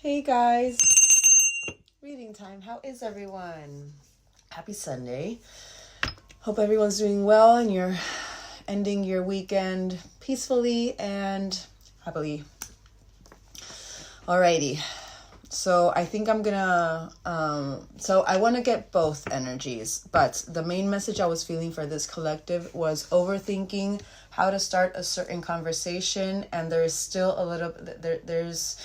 Hey guys, reading time. How is everyone? Happy Sunday. Hope everyone's doing well and you're ending your weekend peacefully and happily. Alrighty. So I think I'm gonna, so I want to get both energies, but the main message I was feeling for this collective was overthinking how to start a certain conversation, and there is still a little, there's,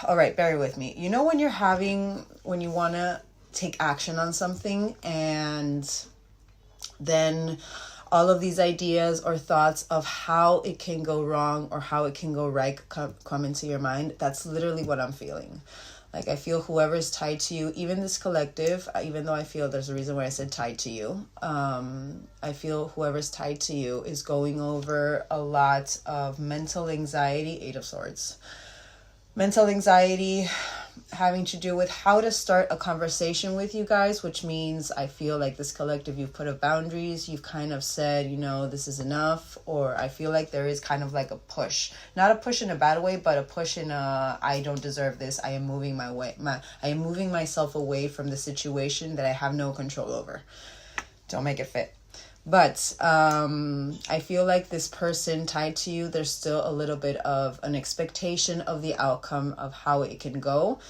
all right, bear with me. You know when you want to take action on something and then all of these ideas or thoughts of how it can go wrong or how it can go right come into your mind. That's literally what I'm feeling. Like I feel whoever's tied to you, even this collective, even though I feel there's a reason why I said tied to you. I feel whoever's tied to you is going over a lot of mental anxiety, 8 of Swords. Mental anxiety having to do with how to start a conversation with you guys, which means I feel like this collective, you've put up boundaries, you've kind of said, this is enough, or I feel like there is kind of like a push, not a push in a bad way, but a push in a, I don't deserve this. I am moving I am moving myself away from the situation that I have no control over. Don't make it fit. But I feel like this person tied to you, there's still a little bit of an expectation of the outcome of how it can go.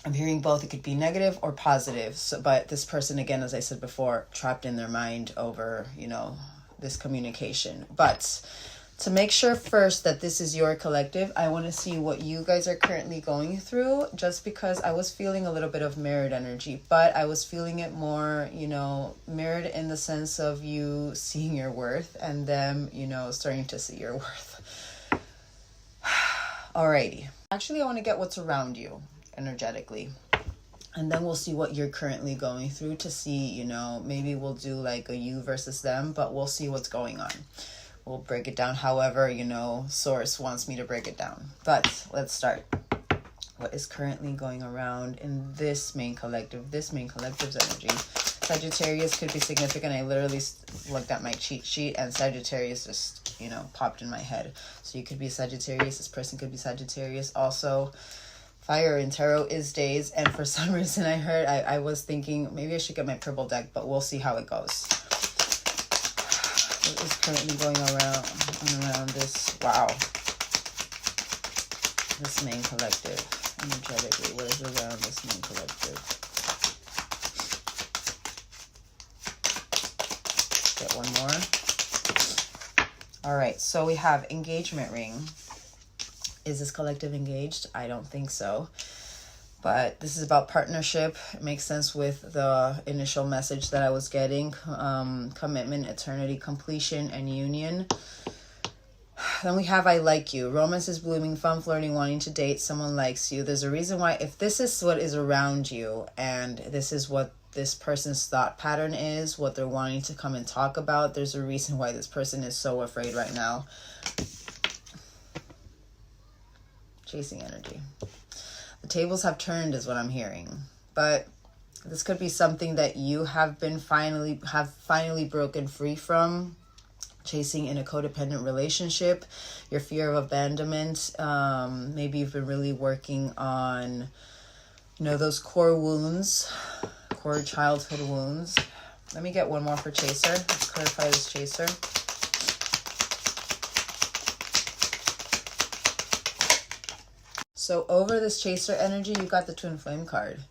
I'm hearing both. It could be negative or positive. So, but this person, again, as I said before, trapped in their mind over, this communication. But to make sure first that this is your collective, I want to see what you guys are currently going through, just because I was feeling a little bit of mirrored energy, but I was feeling it more, mirrored in the sense of you seeing your worth and them, starting to see your worth. Alrighty. Actually, I want to get what's around you energetically. And then we'll see what you're currently going through to see, maybe we'll do like a you versus them, but we'll see what's going on. We'll break it down however, source wants me to break it down. But let's start. What is currently going around in this main collective's energy? Sagittarius could be significant. I literally looked at my cheat sheet and Sagittarius just, popped in my head. So you could be Sagittarius. This person could be Sagittarius. Also, fire in tarot is days. And for some reason I was thinking maybe I should get my purple deck, but we'll see how it goes. What is currently going around this, this main collective, energetically, what is around this main collective? Get one more. All right, so we have engagement ring. Is this collective engaged? I don't think so. But this is about partnership. It makes sense with the initial message that I was getting. Commitment, eternity, completion, and union. Then we have I like you. Romance is blooming, fun, flirting, wanting to date. Someone likes you. There's a reason why, if this is what is around you, and this is what this person's thought pattern is, what they're wanting to come and talk about, there's a reason why this person is so afraid right now. Chasing energy. The tables have turned is what I'm hearing, but this could be something that you have finally broken free from, chasing in a codependent relationship, your fear of abandonment. Maybe you've been really working on, those core wounds, core childhood wounds. Let me get one more for Chaser. Let's clarify this Chaser. So over this Chaser energy, you got the Twin Flame card.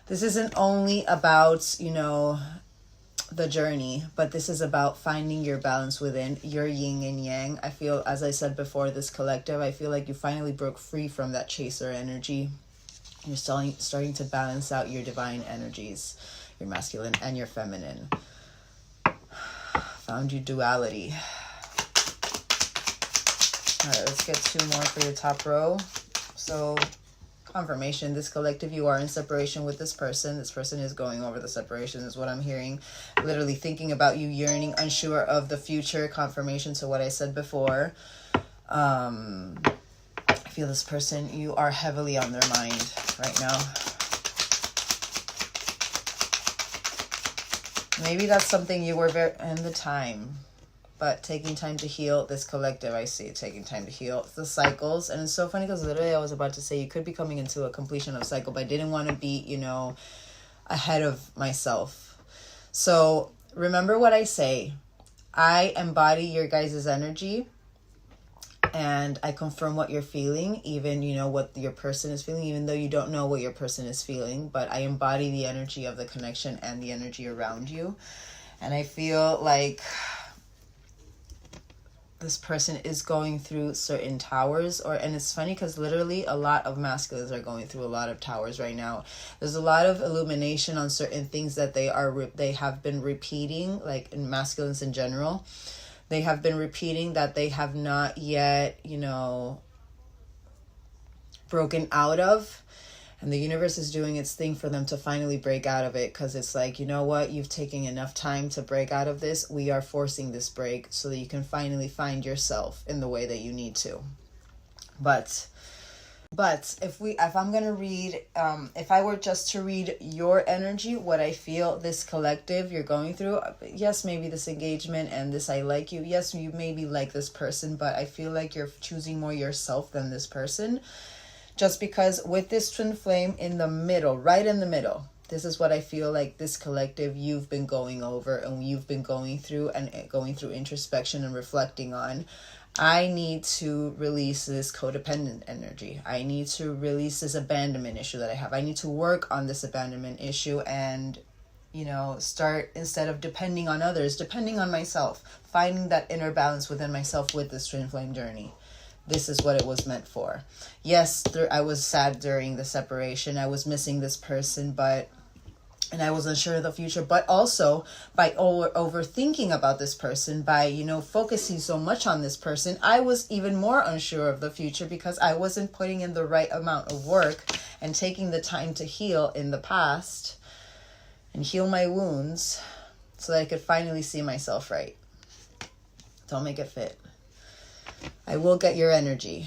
This isn't only about, the journey, but this is about finding your balance within, your yin and yang. I feel, as I said before, this collective, I feel like you finally broke free from that Chaser energy. You're starting to balance out your divine energies, your masculine and your feminine. Found your duality. All right, let's get 2 more for your top row. So, confirmation, this collective, you are in separation with this person. This person is going over the separation is what I'm hearing. Literally thinking about you, yearning, unsure of the future. Confirmation to what I said before. I feel this person, you are heavily on their mind right now. Maybe that's something you were very in the time. but taking time to heal. This collective, I see it taking time to heal the cycles. And it's so funny because literally I was about to say you could be coming into a completion of cycle, but I didn't want to be, you know, ahead of myself. So remember what I say. I embody your guys' energy, and I confirm what you're feeling, even, you know, what your person is feeling, even though you don't know what your person is feeling, but I embody the energy of the connection and the energy around you. And I feel like this person is going through certain towers, and it's funny because literally a lot of masculines are going through a lot of towers right now. There's a lot of illumination on certain things that they have been repeating, like in masculines in general. They have been repeating that they have not yet, you know, broken out of. And the universe is doing its thing for them to finally break out of it, because it's like, you know what, you've taken enough time to break out of this. We are forcing this break so that you can finally find yourself in the way that you need to. But if I'm going to read, if I were just to read your energy, what I feel this collective you're going through, yes, maybe this engagement and this I like you. Yes, you maybe like this person, but I feel like you're choosing more yourself than this person. Just because with this twin flame in the middle, right in the middle, this is what I feel like this collective you've been going over and you've been going through introspection and reflecting on. I need to release this codependent energy. I need to release this abandonment issue that I have. I need to work on this abandonment issue and, you know, start, instead of depending on others, depending on myself, finding that inner balance within myself with this twin flame journey. This is what it was meant for. Yes, I was sad during the separation. I was missing this person, and I was unsure of the future. But also, by overthinking about this person, by, you know, focusing so much on this person, I was even more unsure of the future because I wasn't putting in the right amount of work and taking the time to heal in the past and heal my wounds so that I could finally see myself right. Don't make it fit. I will get your energy.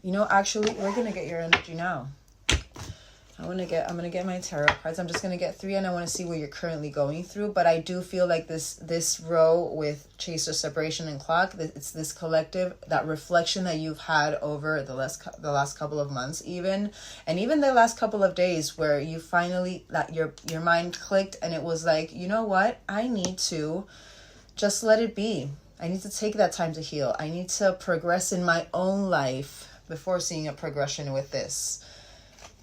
You know, actually, we're going to get your energy now. I'm going to get my tarot cards. I'm just going to get 3, and I want to see what you're currently going through. But I do feel like this row with chaser, separation, and clock, it's this collective, that reflection that you've had over the last couple of months even, and even the last couple of days where you finally, that your mind clicked and it was like, you know what? I need to just let it be. I need to take that time to heal. I need to progress in my own life before seeing a progression with this.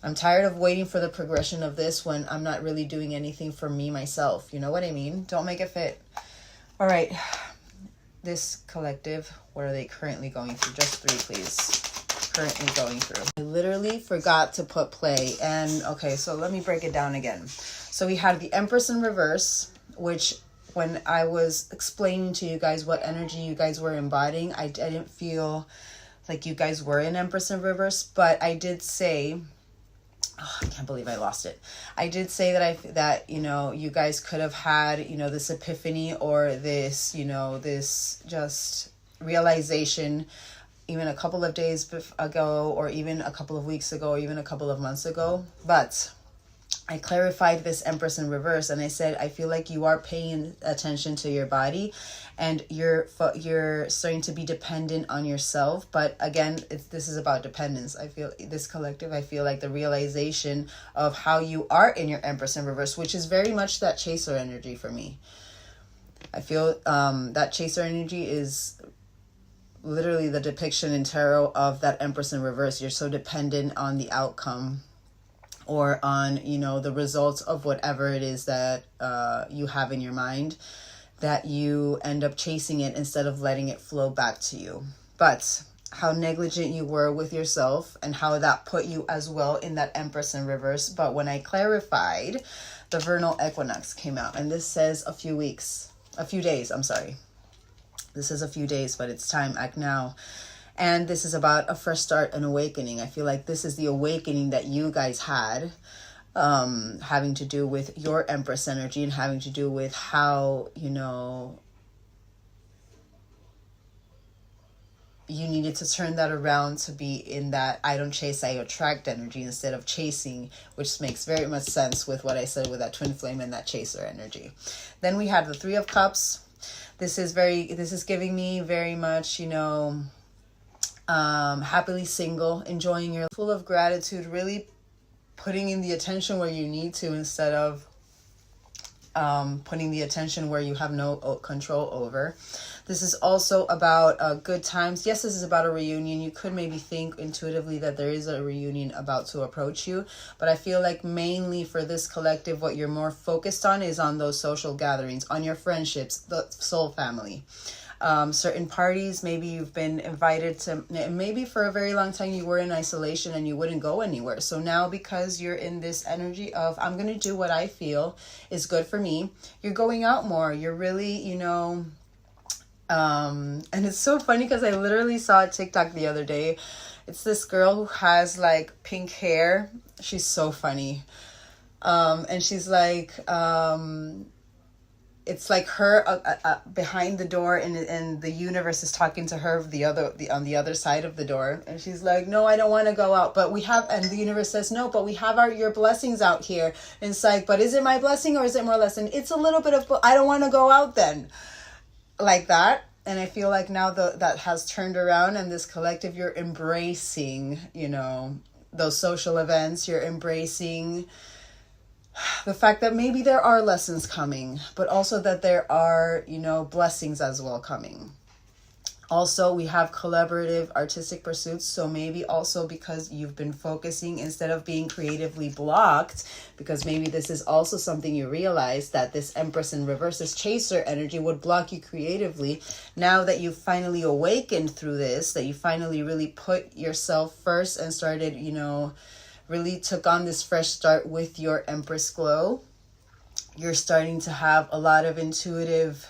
I'm tired of waiting for the progression of this when I'm not really doing anything for me, myself. You know what I mean? Don't make it fit. All right. This collective, what are they currently going through? Just 3, please. Currently going through. I literally forgot to put play. And okay, so let me break it down again. So we had the Empress in reverse, which when I was explaining to you guys what energy you guys were embodying, I didn't feel like you guys were in Empress in reverse, but I did say, I can't believe I lost it. I did say that you know, you guys could have had, you know, this epiphany or this, you know, this just realization even a couple of days ago, or even a couple of weeks ago, or even a couple of months ago. But I clarified this Empress in reverse, and I said, I feel like you are paying attention to your body and you're starting to be dependent on yourself. But again, this is about dependence. I feel this collective, I feel like the realization of how you are in your Empress in reverse, which is very much that chaser energy for me. I feel that chaser energy is literally the depiction in tarot of that Empress in reverse. You're so dependent on the outcome, or on, you know, the results of whatever it is that you have in your mind, that you end up chasing it instead of letting it flow back to you. But how negligent you were with yourself and how that put you as well in that Empress in reverse. But when I clarified, the vernal equinox came out, and this says a few days, I'm sorry. This is a few days, but it's time, act now. And this is about a fresh start, an awakening. I feel like this is the awakening that you guys had, having to do with your Empress energy and having to do with how, you know, you needed to turn that around to be in that I don't chase, I attract energy instead of chasing, which makes very much sense with what I said with that twin flame and that chaser energy. Then we have the 3 of Cups, This is giving me very much, happily single, enjoying your full of gratitude, really putting in the attention where you need to instead of putting the attention where you have no control over. This is also about good times. Yes, this is about a reunion. You could maybe think intuitively that there is a reunion about to approach you, but I feel like mainly for this collective, what you're more focused on is on those social gatherings, on your friendships, the soul family. Certain parties, maybe you've been invited to, maybe for a very long time you were in isolation and you wouldn't go anywhere. So now, because you're in this energy of, I'm going to do what I feel is good for me, you're going out more. You're really, and it's so funny because I literally saw a TikTok the other day. It's this girl who has like pink hair. She's so funny. And she's like, it's like her behind the door, and the universe is talking to her on the other side of the door, and she's like, no, I don't want to go out, but we have, and the universe says, no, but we have your blessings out here. And it's like, but is it my blessing or is it more lesson? It's a little bit of, I don't want to go out then, like that. And I feel like now that has turned around, and this collective, you're embracing, those social events. You're embracing the fact that maybe there are lessons coming, but also that there are, blessings as well coming. Also, we have collaborative artistic pursuits. So maybe also because you've been focusing instead of being creatively blocked, because maybe this is also something you realize, that this Empress in reverse, this chaser energy, would block you creatively. Now that you've finally awakened through this, that you finally really put yourself first and started, really took on this fresh start with your Empress glow, you're starting to have a lot of intuitive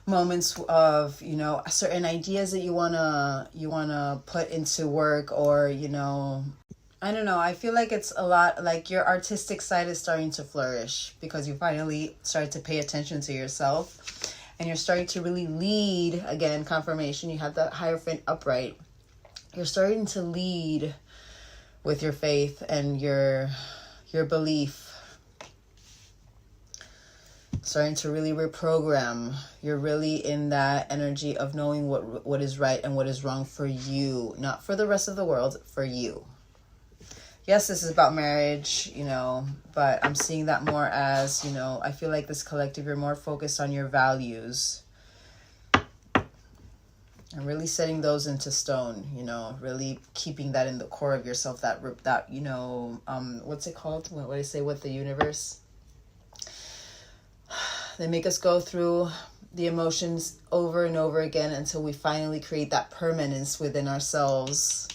moments of, certain ideas that you wanna put into work, or, I don't know. I feel like it's a lot like your artistic side is starting to flourish because you finally started to pay attention to yourself, and you're starting to really lead. Again, confirmation, you have that Hierophant upright. You're starting to lead with your faith and your belief, starting to really reprogram. You're really in that energy of knowing what is right and what is wrong for you, not for the rest of the world, for you. Yes, this is about marriage, but I'm seeing that more as, I feel like this collective, you're more focused on your values and really setting those into stone, really keeping that in the core of yourself, that what's it called? What do I say with the universe? They make us go through the emotions over and over again until we finally create that permanence within ourselves.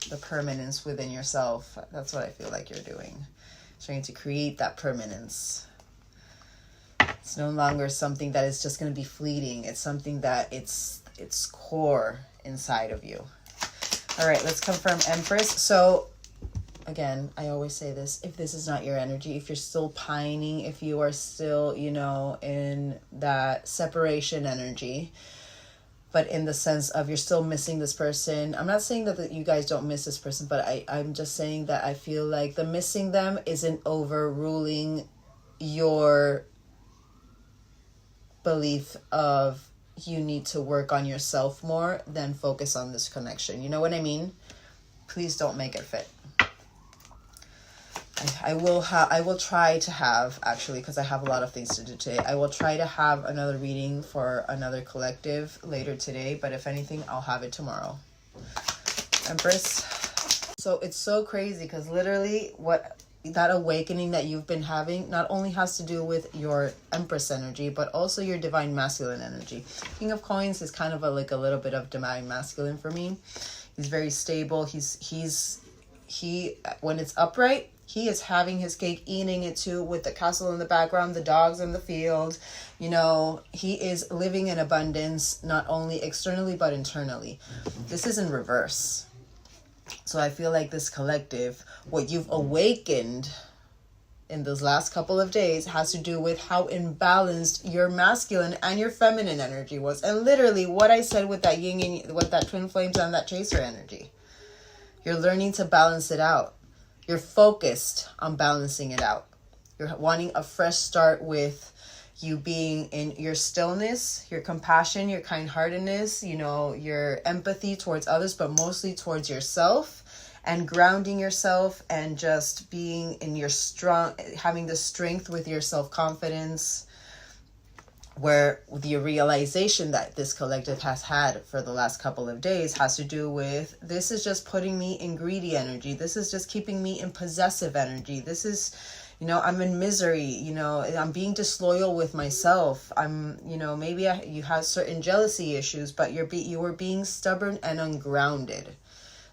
The permanence within yourself. That's what I feel like you're doing. Trying to create that permanence. It's no longer something that is just going to be fleeting. It's something that it's core inside of you. All right, let's confirm Empress. So again, I always say this, if this is not your energy, if you're still pining, if you are still, in that separation energy, but in the sense of you're still missing this person. I'm not saying that you guys don't miss this person, but I'm just saying that I feel like the missing them isn't overruling your belief of you need to work on yourself more than focus on this connection. You know what I mean? Please don't make it fit. I will try to have, actually, because I have a lot of things to do today, I will try to have another reading for another collective later today, but if anything, I'll have it tomorrow. Empress. So it's so crazy because literally that awakening that you've been having not only has to do with your Empress energy, but also your Divine Masculine energy. King of Coins is kind of a little bit of Divine Masculine for me. He's very stable. He when it's upright, he is having his cake, eating it too, with the castle in the background, the dogs in the field. He is living in abundance, not only externally, but internally. This is in reverse. So I feel like this collective, what you've awakened in those last couple of days has to do with how imbalanced your masculine and your feminine energy was. And literally what I said with that yin and with that twin flames and that chaser energy. You're learning to balance it out. You're focused on balancing it out. You're wanting a fresh start with, you being in your stillness, your compassion, your kind-heartedness, you know, your empathy towards others, but mostly towards yourself, and grounding yourself and just being in your having the strength with your self-confidence, where the realization that this collective has had for the last couple of days has to do with, this is just putting me in greedy energy. This is just keeping me in possessive energy. This is, you know, I'm in misery, you know, I'm being disloyal with myself. I'm, you know, maybe you have certain jealousy issues, but you were being stubborn and ungrounded.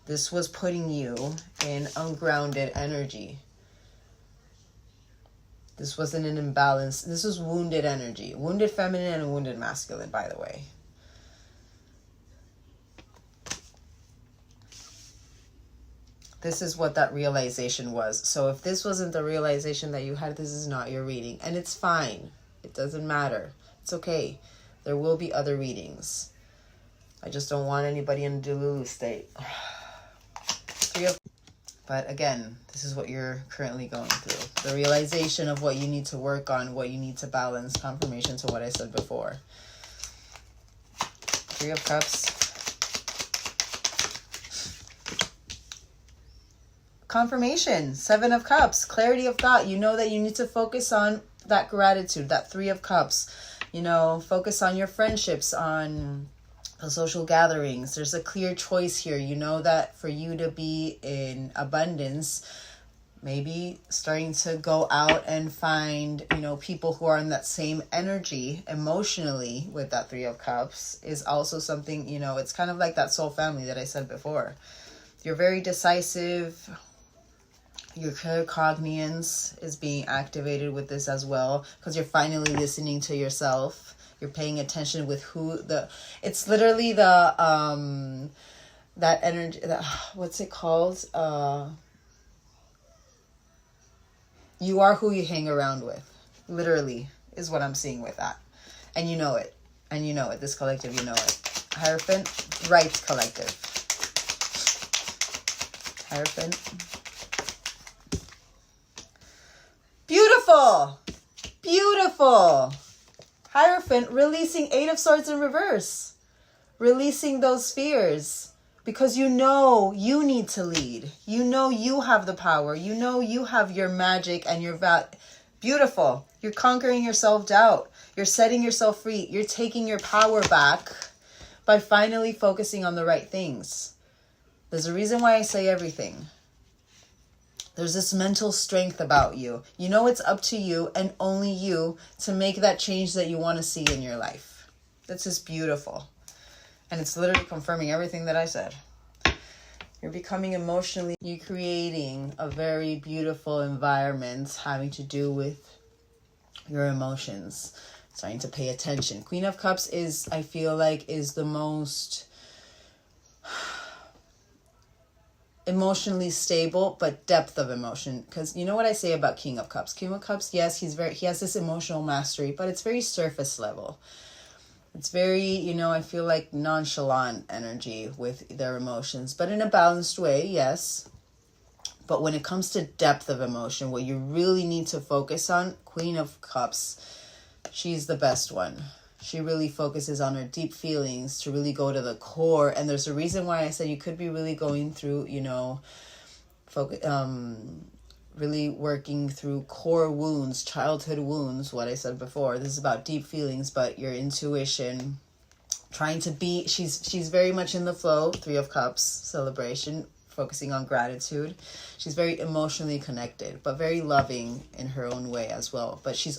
This was putting you in ungrounded energy. This wasn't an imbalance. This was wounded energy. Wounded feminine and wounded masculine, by the way. This is what that realization was. So if this wasn't the realization that you had, this is not your reading. And it's fine. It doesn't matter. It's okay. There will be other readings. I just don't want anybody in a delulu state. But again, this is what you're currently going through. The realization of what you need to work on, what you need to balance, confirmation to what I said before. 3 of Cups. Confirmation, 7 of Cups, clarity of thought. You know that you need to focus on that gratitude, that 3 of Cups. You know, focus on your friendships, on the social gatherings. There's a clear choice here. You know that for you to be in abundance, maybe starting to go out and find, you know, people who are in that same energy emotionally with that 3 of Cups is also something, you know, it's kind of like that soul family that I said before. You're very decisive. Your claircognizance is being activated with this as well, because you're finally listening to yourself. You're paying attention with it's literally the, that energy, what's it called? You are who you hang around with, literally, is what I'm seeing with that. And you know it. And you know it. This collective, you know it. Hierophant, right collective. Hierophant. Beautiful. Beautiful. Hierophant, releasing 8 of Swords in reverse. Releasing those fears. Because you know you need to lead. You know you have the power. You know you have your magic and your beautiful. You're conquering your self-doubt. You're setting yourself free. You're taking your power back by finally focusing on the right things. There's a reason why I say everything. There's this mental strength about you. You know it's up to you and only you to make that change that you want to see in your life. That's just beautiful. And it's literally confirming everything that I said. You're becoming emotionally, you're creating a very beautiful environment having to do with your emotions. Starting to pay attention. Queen of Cups is, I feel like, is the most emotionally stable, but depth of emotion. Because you know what I say about King of Cups? King of Cups, yes, he has this emotional mastery, but it's very surface level. It's very, you know, I feel like nonchalant energy with their emotions, but in a balanced way, yes. But when it comes to depth of emotion, what you really need to focus on, Queen of Cups, she's the best one. She really focuses on her deep feelings to really go to the core. And there's a reason why I said you could be really going through, you know, really working through core wounds, childhood wounds, what I said before. This is about deep feelings, but your intuition, trying to be, she's very much in the flow, 3 of Cups, celebration, focusing on gratitude. She's very emotionally connected, but very loving in her own way as well. But she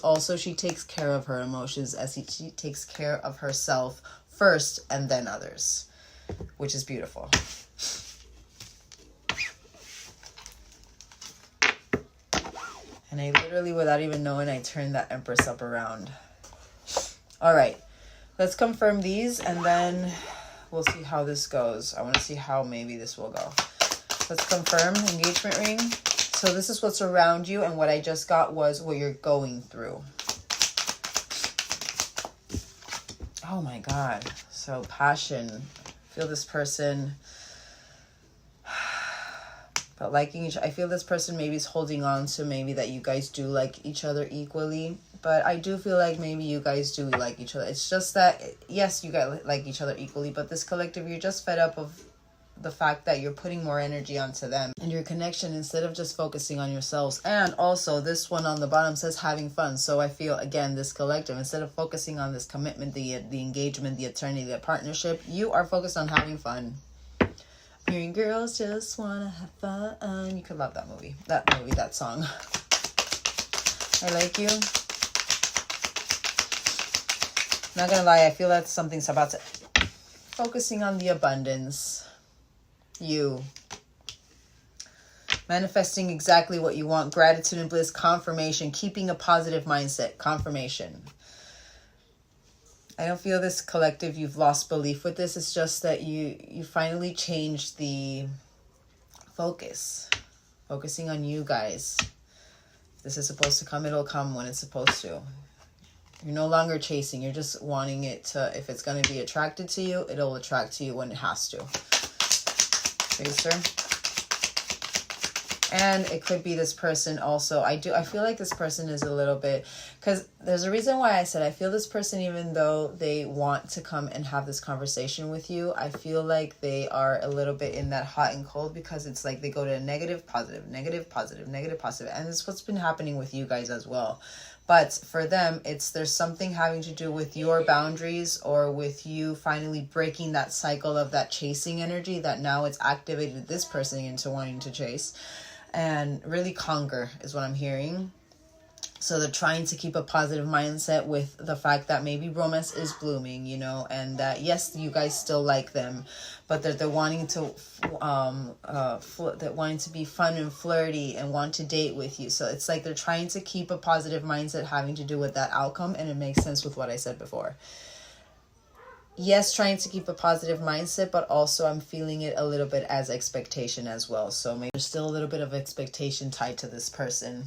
takes care of her emotions as she takes care of herself first and then others, which is beautiful. And I literally, without even knowing, I turned that Empress up around. All right, let's confirm these and then we'll see how this goes. I want to see how maybe this will go. Let's confirm engagement ring. So this is what's around you, and what I just got was what you're going through. Oh my God. So passion. Feel this person. But liking I feel this person maybe is holding on to maybe that you guys do like each other equally. But I do feel like maybe you guys do like each other. It's just that, yes, you guys like each other equally, but this collective, you're just fed up of the fact that you're putting more energy onto them and your connection instead of just focusing on yourselves. And also this one on the bottom says having fun. So I feel, again, this collective, instead of focusing on this commitment, the engagement, the eternity, the partnership, you are focused on having fun. Hearing girls just wanna have fun. You could love that movie, that song. I like you. Not gonna lie, I feel that something's about to... Focusing on the abundance. You. Manifesting exactly what you want. Gratitude and bliss. Confirmation. Keeping a positive mindset. Confirmation. I don't feel this collective, you've lost belief with this. It's just that you finally changed the focus. Focusing on you guys. If this is supposed to come, it'll come when it's supposed to. You're no longer chasing. You're just wanting it to, if it's going to be attracted to you, it'll attract to you when it has to. Chaser. And it could be this person also. I feel like this person is a little bit, because there's a reason why I said I feel this person, even though they want to come and have this conversation with you, I feel like they are a little bit in that hot and cold, because it's like they go to negative, positive, negative, positive, negative, positive. And it's what's been happening with you guys as well. But for them, there's something having to do with your boundaries, or with you finally breaking that cycle of that chasing energy that now it's activated this person into wanting to chase and really conquer is what I'm hearing. So they're trying to keep a positive mindset with the fact that maybe romance is blooming, you know, and that yes, you guys still like them, but that they're wanting to wanting to be fun and flirty and want to date with you. So it's like they're trying to keep a positive mindset having to do with that outcome, and it makes sense with what I said before. Yes, trying to keep a positive mindset, but also I'm feeling it a little bit as expectation as well. So maybe there's still a little bit of expectation tied to this person,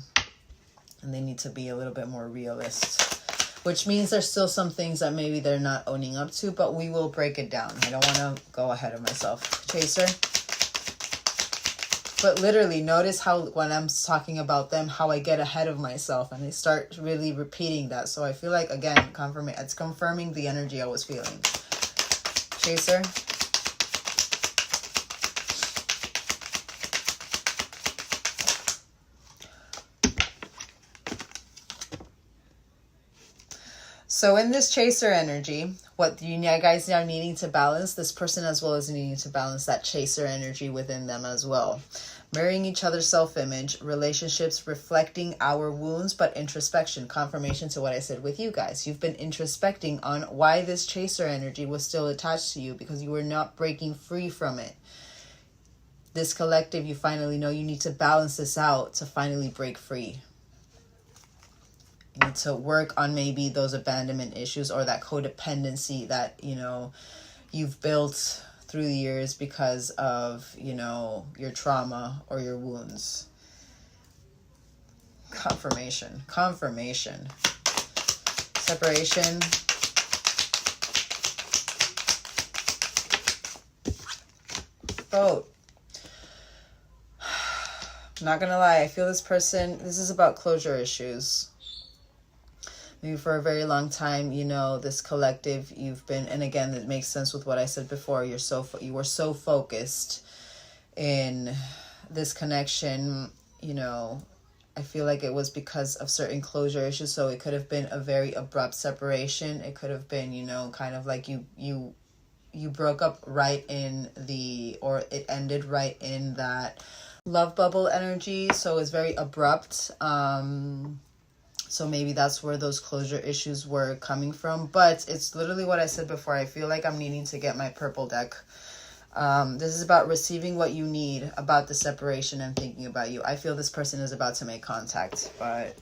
and they need to be a little bit more realist, which means there's still some things that maybe they're not owning up to, but we will break it down. I don't want to go ahead of myself. Chaser. But literally notice how when I'm talking about them, how I get ahead of myself and I start really repeating that. So I feel like, again, it's confirming the energy I was feeling. Chaser. So in this chaser energy, what you guys are needing to balance, this person as well as needing to balance that chaser energy within them as well. Mirroring each other's self-image, relationships reflecting our wounds, but introspection, confirmation to what I said with you guys. You've been introspecting on why this chaser energy was still attached to you, because you were not breaking free from it. This collective, you finally know you need to balance this out to finally break free. You need to work on maybe those abandonment issues or that codependency that, you know, you've built through the years because of, you know, your trauma or your wounds. Confirmation. Separation. Vote. I'm not gonna lie, I feel this person, this is about closure issues. Maybe for a very long time, you know, this collective, you've been, and again, it makes sense with what I said before, you were so focused in this connection, you know, I feel like it was because of certain closure issues. So it could have been a very abrupt separation. It could have been, you know, kind of like you broke up right in or it ended right in that love bubble energy. So it's very abrupt. So maybe that's where those closure issues were coming from. But it's literally what I said before. I feel like I'm needing to get my purple deck. This is about receiving what you need about the separation and thinking about you. I feel this person is about to make contact. But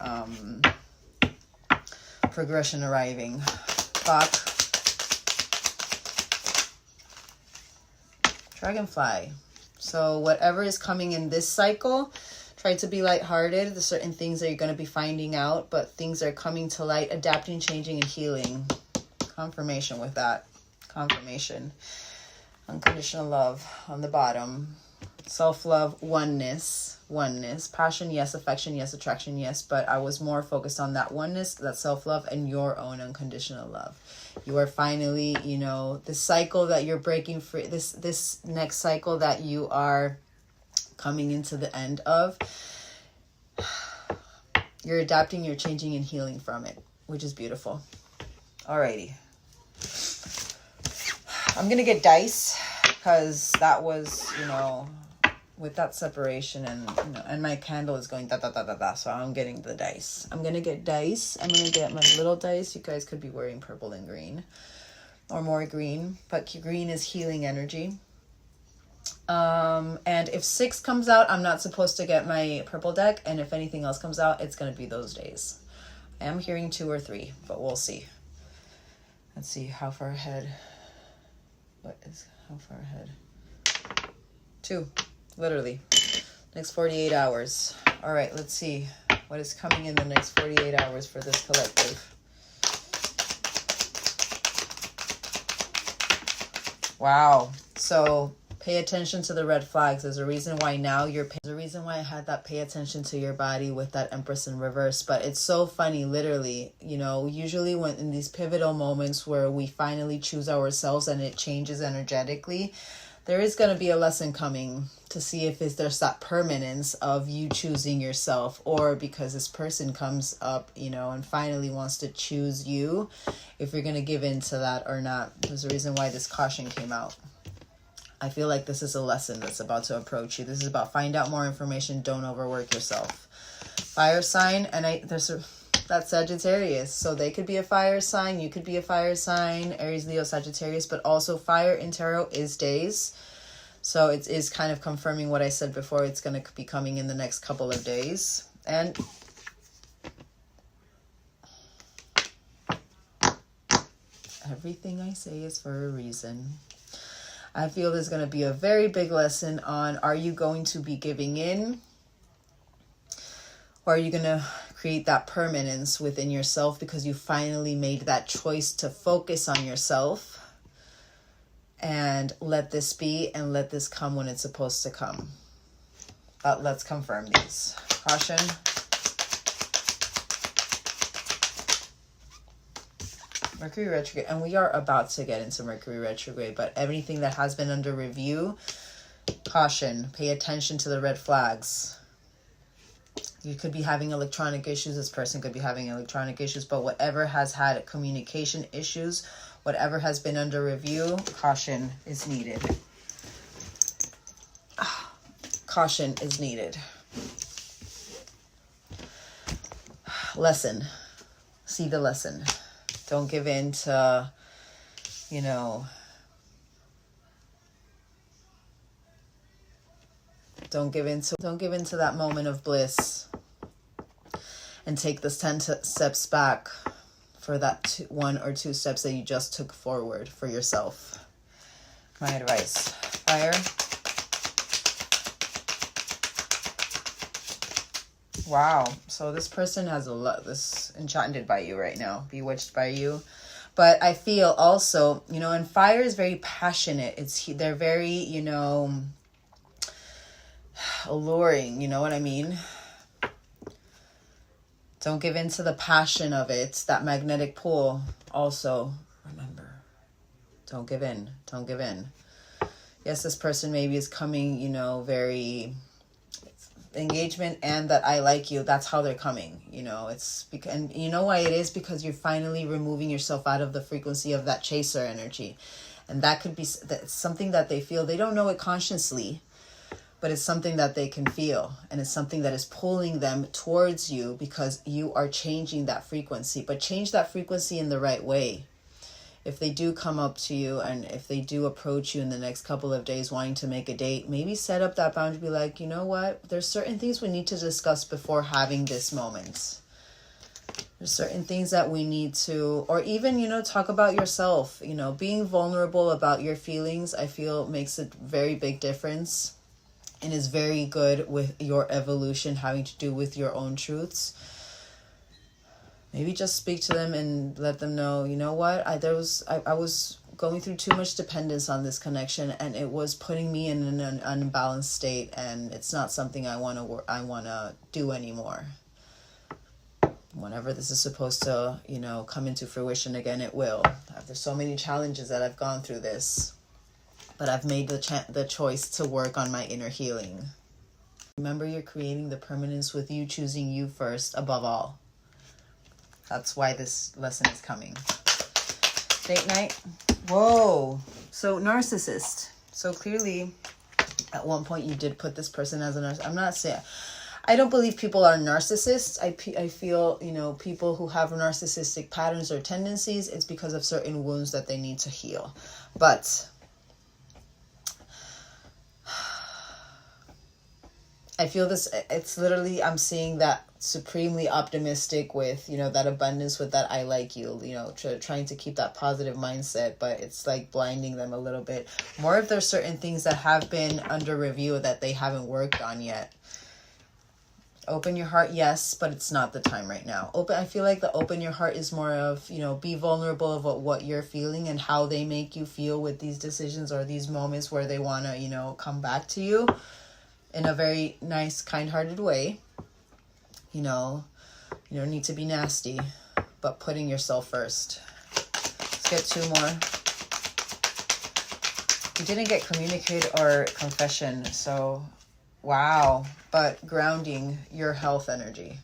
progression arriving. Clock. Dragonfly. So whatever is coming in this cycle, try to be lighthearted. There's certain things that you're going to be finding out, but things are coming to light, adapting, changing, and healing. Confirmation with that. Confirmation. Unconditional love on the bottom. self-love, oneness, passion, yes, affection, yes, attraction, yes, but I was more focused on that oneness, that self-love, and your own unconditional love. You are finally, you know, the cycle that you're breaking free, this next cycle that you are coming into the end of, you're adapting, you're changing, and healing from it, which is beautiful. Alrighty. I'm gonna get dice, because that was, you know, with that separation, and you know, and my candle is going da da da da da, so I'm getting the dice. I'm gonna get dice. I'm gonna get my little dice. You guys could be wearing purple and green, or more green, but green is healing energy. And if 6 comes out, I'm not supposed to get my purple deck, and if anything else comes out, it's gonna be those days. I am hearing 2 or 3, but we'll see. Let's see how far ahead. How far ahead? 2. Literally. Next 48 hours. All right, let's see what is coming in the next 48 hours for this collective. Wow. So pay attention to the red flags. There's a reason why now there's a reason why I had that pay attention to your body with that Empress in reverse. But it's so funny, literally, you know, usually when in these pivotal moments where we finally choose ourselves and it changes energetically, there is going to be a lesson coming to see if there's that permanence of you choosing yourself, or because this person comes up, you know, and finally wants to choose you, if you're going to give in to that or not. There's a reason why this caution came out. I feel like this is a lesson that's about to approach you. This is about find out more information. Don't overwork yourself. Fire sign, and that's Sagittarius. So they could be a fire sign. You could be a fire sign. Aries, Leo, Sagittarius. But also fire in tarot is days. So it is kind of confirming what I said before. It's going to be coming in the next couple of days. And everything I say is for a reason. I feel there's going to be a very big lesson on, are you going to be giving in? Or are you going to create that permanence within yourself because you finally made that choice to focus on yourself and let this be and let this come when it's supposed to come? But let's confirm these. Caution. Mercury retrograde, and we are about to get into Mercury retrograde, but everything that has been under review, caution, pay attention to the red flags. You could be having electronic issues. This person could be having electronic issues, but whatever has had communication issues, whatever has been under review, caution is needed. Caution is needed. Lesson. See the lesson. Don't give in to, you know, don't give in to that moment of bliss, and take this 10 steps back for that 1 or 2 steps that you just took forward for yourself. My advice. Fire. Wow. So this person has this enchanted by you right now, bewitched by you. But I feel also, you know, and fire is very passionate. They're very, you know, alluring. You know what I mean? Don't give in to the passion of it. That magnetic pull. Also, remember, don't give in. Don't give in. Yes, this person maybe is coming, you know, very engagement and that I like you. That's how they're coming. You know, it's because, and you know why it is? Because you're finally removing yourself out of the frequency of that chaser energy. And that could be something that they feel. They don't know it consciously, but it's something that they can feel, and it's something that is pulling them towards you because you are changing that frequency. But change that frequency in the right way. If they do come up to you and if they do approach you in the next couple of days wanting to make a date, maybe set up that boundary. Be like, you know what? There's certain things we need to discuss before having this moment. There's certain things that we need to, or even, you know, talk about yourself. You know, being vulnerable about your feelings, I feel makes a very big difference. And is very good with your evolution, having to do with your own truths. Maybe just speak to them and let them know, you know what, I was going through too much dependence on this connection, and it was putting me in an unbalanced state, and it's not something I want to do anymore. Whenever this is supposed to, you know, come into fruition again, it will. There's so many challenges that I've gone through this, but I've made the choice to work on my inner healing. Remember, you're creating the permanence with you choosing you first above all. That's why this lesson is coming. Date night. Whoa. So narcissist. So clearly, at one point you did put this person as a narcissist. I'm not saying... I don't believe people are narcissists. I feel, you know, people who have narcissistic patterns or tendencies, it's because of certain wounds that they need to heal. But I feel this, it's literally, I'm seeing that supremely optimistic with, you know, that abundance with that I like you, you know, trying to keep that positive mindset, but it's like blinding them a little bit. More if there's certain things that have been under review that they haven't worked on yet. Open your heart, yes, but it's not the time right now. I feel like the open your heart is more of, you know, be vulnerable of what you're feeling and how they make you feel with these decisions or these moments where they want to, you know, come back to you in a very nice, kind-hearted way. You know, you don't need to be nasty, but putting yourself first. Let's get two more. You didn't get communicate or confession, so... Wow, but grounding your health energy.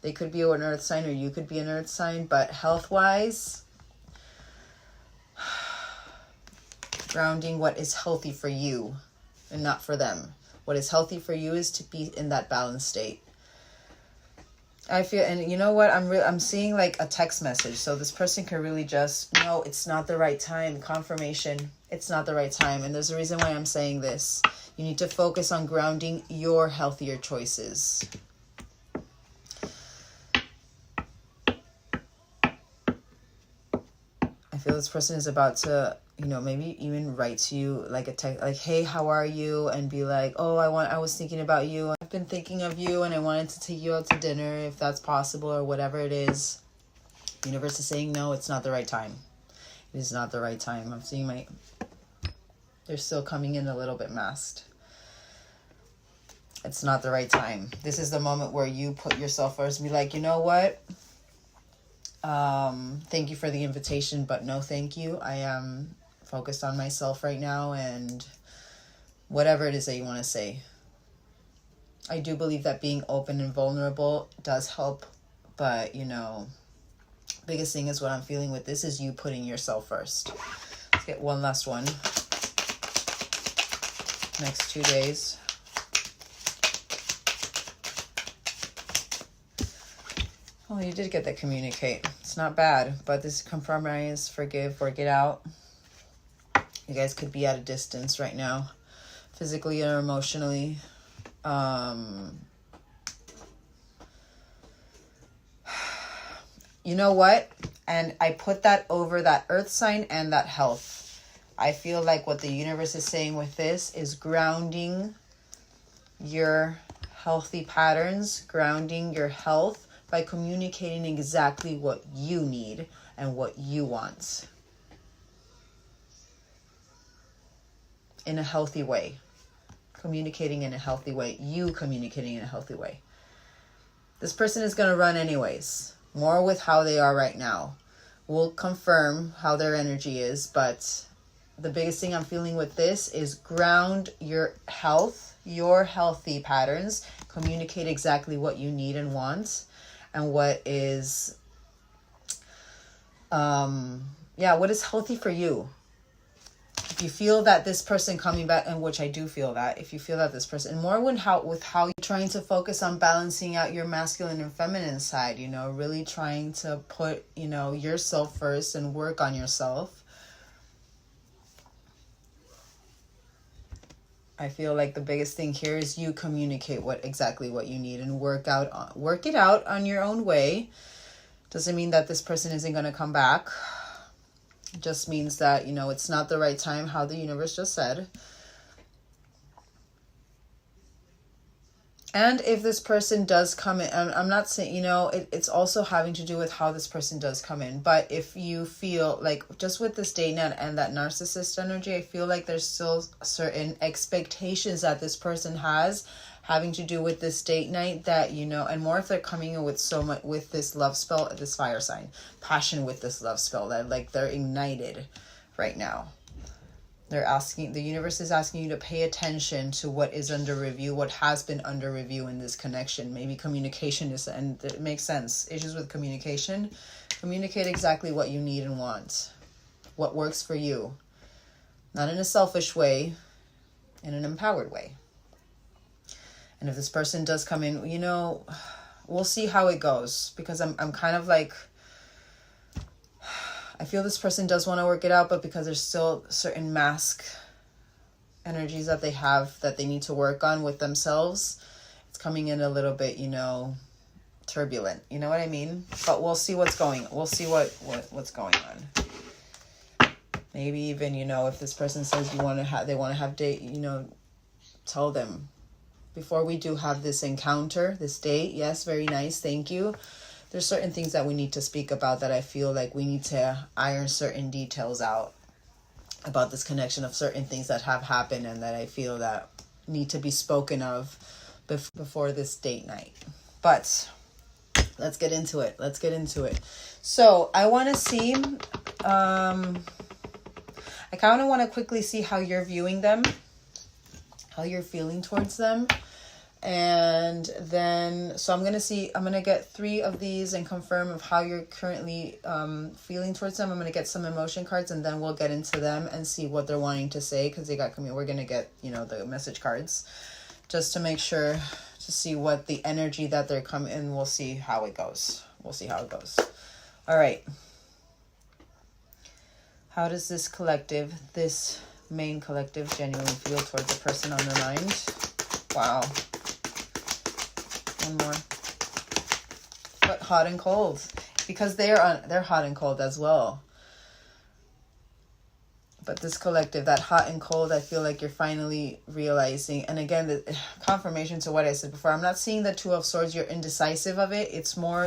They could be an earth sign or you could be an earth sign, but health-wise, grounding what is healthy for you and not for them. What is healthy for you is to be in that balanced state. I feel, and you know what, I'm seeing like a text message. So this person could really just, no, it's not the right time. Confirmation, it's not the right time. And there's a reason why I'm saying this. You need to focus on grounding your healthier choices. I feel this person is about to, you know, maybe even write to you like a text, like, hey, how are you? And be like, oh, I was thinking about you. I've been thinking of you and I wanted to take you out to dinner if that's possible or whatever it is. The universe is saying, no, it's not the right time. It is not the right time. I'm seeing they're still coming in a little bit masked. It's not the right time. This is the moment where you put yourself first and be like, you know what? Thank you for the invitation, but no thank you. I am focused on myself right now and whatever it is that you want to say. I do believe that being open and vulnerable does help, but, you know, biggest thing is what I'm feeling with this is you putting yourself first. Let's get one last one. Next 2 days. Oh, you did get that communicate. It's not bad, but this compromise, forgive, work it out. You guys could be at a distance right now, physically or emotionally. You know what? And I put that over that earth sign and that health. I feel like what the universe is saying with this is grounding your healthy patterns, grounding your health by communicating exactly what you need and what you want in a healthy way. Communicating in a healthy way. You communicating in a healthy way. This person is going to run anyways. More with how they are right now. We'll confirm how their energy is, but the biggest thing I'm feeling with this is ground your health, your healthy patterns. Communicate exactly what you need and want, and what is, what is healthy for you. If you feel that this person coming back, and which I do feel that, if you feel that this person, more with how you're trying to focus on balancing out your masculine and feminine side, you know, really trying to put, you know, yourself first and work on yourself. I feel like the biggest thing here is you communicate exactly what you need and work it out on your own way. Doesn't mean that this person isn't going to come back. It just means that, you know, it's not the right time, how the universe just said. And if this person does come in, I'm not saying, it's also having to do with how this person does come in. But if you feel like, just with this date night and that narcissist energy, I feel like there's still certain expectations that this person has having to do with this date night that, and more if they're coming in with so much, with this love spell, this fire sign, passion with this love spell, that like they're ignited right now. The universe is asking you to pay attention to what is under review, what has been under review in this connection. Maybe communication is, and it makes sense. Issues with communication. Communicate exactly what you need and want. What works for you. Not in a selfish way, in an empowered way. And if this person does come in, we'll see how it goes. Because I'm kind of like, I feel this person does want to work it out, but because there's still certain mask energies that they have that they need to work on with themselves, it's coming in a little bit, turbulent. You know what I mean? But we'll see what's going. We'll see what's going on. Maybe even, if this person says they want to have date, tell them before we do have this encounter, this date. Yes, very nice. Thank you. There's certain things that we need to speak about that I feel like we need to iron certain details out about this connection of certain things that have happened and that I feel that need to be spoken of before this date night. But let's get into it. So I want to see, I kind of want to quickly see how you're viewing them, how you're feeling towards them. And then, so I'm going to get 3 of these and confirm of how you're currently feeling towards them. I'm going to get some emotion cards and then we'll get into them and see what they're wanting to say. Because we're going to get, the message cards just to make sure to see what the energy that they're coming in. We'll see how it goes. All right. How does this main collective genuinely feel towards the person on their mind? Wow. One more. But hot and cold, because they're hot and cold as well. But this collective, that hot and cold, I feel like you're finally realizing. And again, the confirmation to what I said before. I'm not seeing the 2 of Swords. You're indecisive of it. It's more,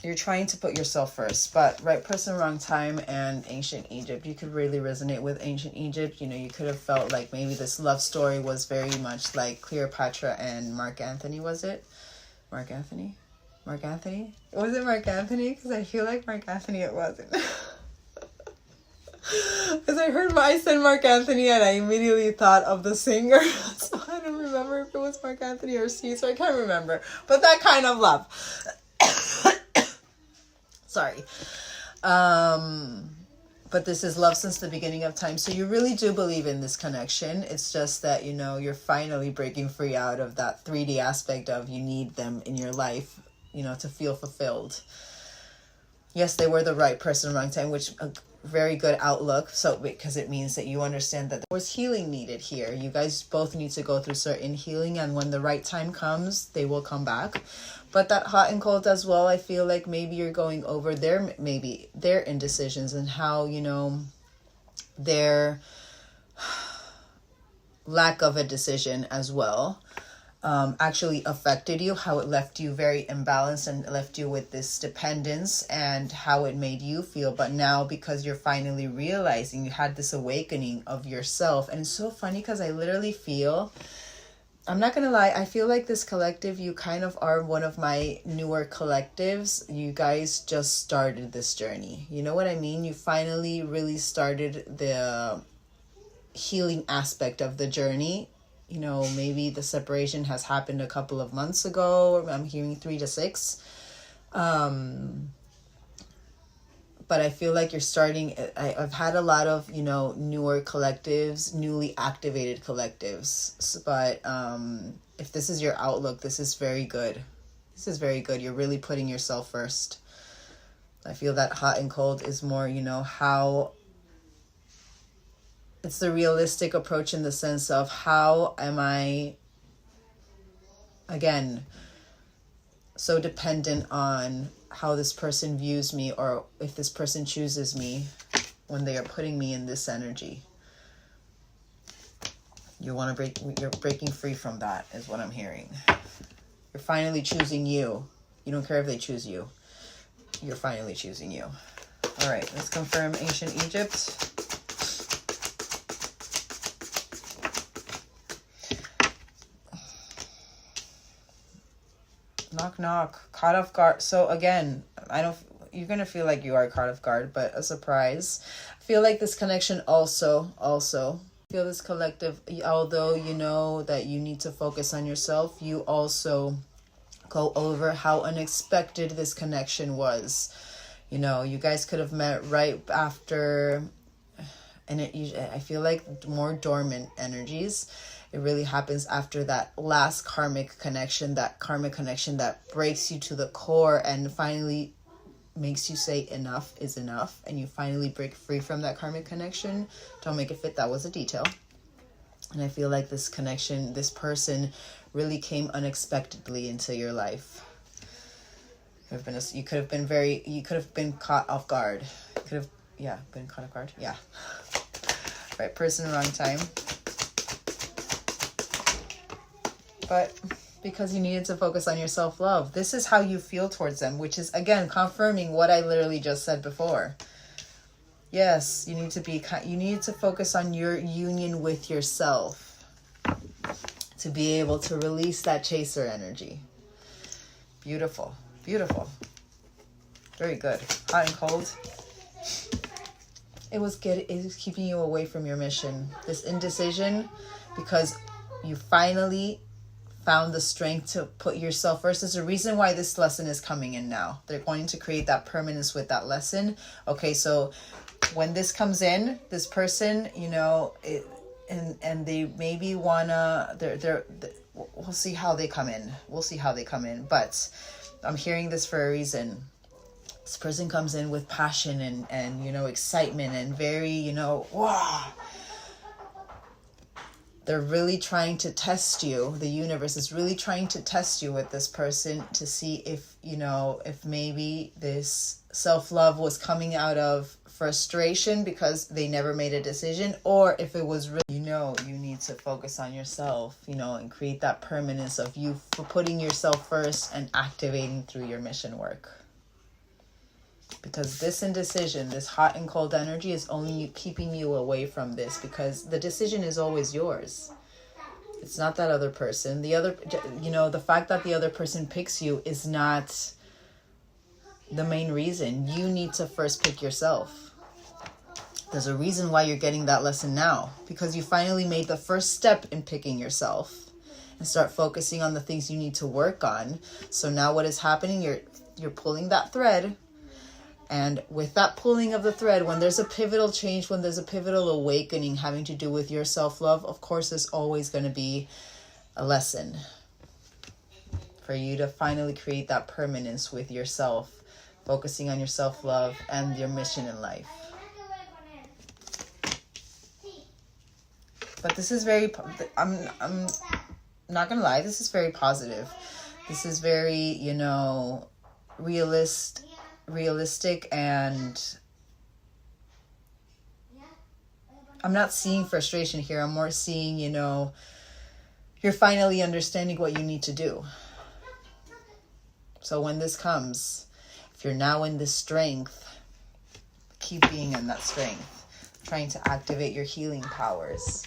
you're trying to put yourself first, but right person, wrong time, and ancient Egypt. You could really resonate with ancient Egypt. You could have felt like maybe this love story was very much like Cleopatra and Mark Anthony, was it? Mark Anthony? Was it Mark Anthony? Because I feel like Mark Anthony it wasn't. Because I said Mark Anthony and I immediately thought of the singer. So I don't remember if it was Mark Anthony or Caesar. I can't remember. But that kind of love. Sorry. But this is love since the beginning of time. So you really do believe in this connection. It's just that, you're finally breaking free out of that 3D aspect of you need them in your life, to feel fulfilled. Yes, they were the right person, wrong time, which a very good outlook. So because it means that you understand that there was healing needed here. You guys both need to go through certain healing, and when the right time comes, they will come back. But that hot and cold as well, I feel like maybe you're going over their indecisions and how, their lack of a decision as well actually affected you, how it left you very imbalanced and left you with this dependence and how it made you feel. But now, because you're finally realizing, you had this awakening of yourself. And it's so funny because I literally feel, I'm not going to lie, I feel like this collective, you kind of are one of my newer collectives. You guys just started this journey. You know what I mean? You finally really started the healing aspect of the journey. Maybe the separation has happened a couple of months ago. I'm hearing 3 to 6. But I feel like you're starting, I've had a lot of, newer collectives, newly activated collectives. But if this is your outlook, this is very good. You're really putting yourself first. I feel that hot and cold is more, how it's the realistic approach in the sense of how am I, again, so dependent on how this person views me, or if this person chooses me when they are putting me in this energy. You want to break, you're breaking free from that is what I'm hearing. You're finally choosing you. You don't care if they choose you. You're finally choosing you. All right, let's confirm ancient Egypt. Knock, knock. Caught off guard. So again, you're going to feel like you are caught off guard, but a surprise. I feel like this connection also feel this collective, although you know that you need to focus on yourself, you also go over how unexpected this connection was. You know, you guys could have met right after, and I feel like more dormant energies. It really happens after that last karmic connection that breaks you to the core and finally makes you say enough is enough, and you finally break free from that karmic connection. Don't make it fit. That was a detail. And I feel like this connection, this person really came unexpectedly into your life. You could have been caught off guard. Been caught off guard. Yeah. Right person, wrong time. But because you needed to focus on your self-love. This is how you feel towards them, which is, again, confirming what I literally just said before. Yes, you need to focus on your union with yourself to be able to release that chaser energy. Beautiful, beautiful. Very good. Hot and cold. It was keeping you away from your mission. This indecision, because you finally found the strength to put yourself first. There's a reason why this lesson is coming in now. They're going to create that permanence with that lesson. Okay, so when this comes in, this person, you know, and they maybe wanna, we'll see how they come in. But I'm hearing this for a reason. This person comes in with passion and you know, excitement and very, you know, wow. They're really trying to test you. The universe is really trying to test you with this person to see if, you know, if maybe this self-love was coming out of frustration because they never made a decision, or if it was really, you know, you need to focus on yourself, you know, and create that permanence of you for putting yourself first and activating through your mission work. Because this indecision, this hot and cold energy is only keeping you away from this, because the decision is always yours. It's not that other person. The other, you know, the fact that the other person picks you is not the main reason. You need to first pick yourself. There's a reason why you're getting that lesson now, because you finally made the first step in picking yourself and start focusing on the things you need to work on. So now what is happening? You're pulling that thread. And with that pulling of the thread, when there's a pivotal change, when there's a pivotal awakening having to do with your self-love, of course, there's always going to be a lesson for you to finally create that permanence with yourself, focusing on your self-love and your mission in life. But this is very, I'm not going to lie, this is very positive. This is very, you know, realistic, and I'm not seeing frustration here. I'm more seeing, you know, you're finally understanding what you need to do. So when this comes, if you're now in this strength, keep being in that strength, trying to activate your healing powers.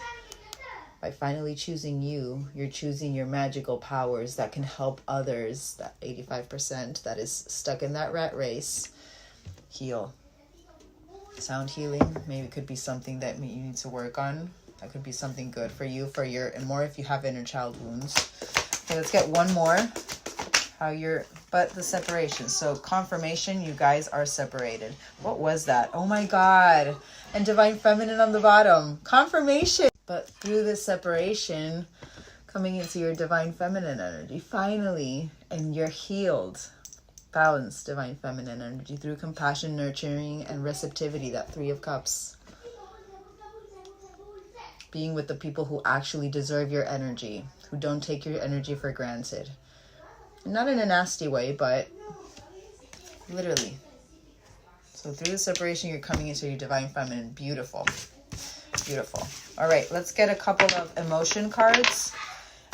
By finally choosing you, you're choosing your magical powers that can help others, that 85% that is stuck in that rat race, heal. Sound healing, maybe it could be something that you need to work on. That could be something good for you, and more if you have inner child wounds. Okay, let's get one more. But the separation. So confirmation, you guys are separated. What was that? Oh my God. And divine feminine on the bottom. Confirmation. But through this separation, coming into your divine feminine energy, finally, and you're healed. Balanced divine feminine energy through compassion, nurturing, and receptivity, that 3 of Cups. Being with the people who actually deserve your energy, who don't take your energy for granted. Not in a nasty way, but literally. So through the separation, you're coming into your divine feminine. Beautiful. Beautiful. All right, let's get a couple of emotion cards,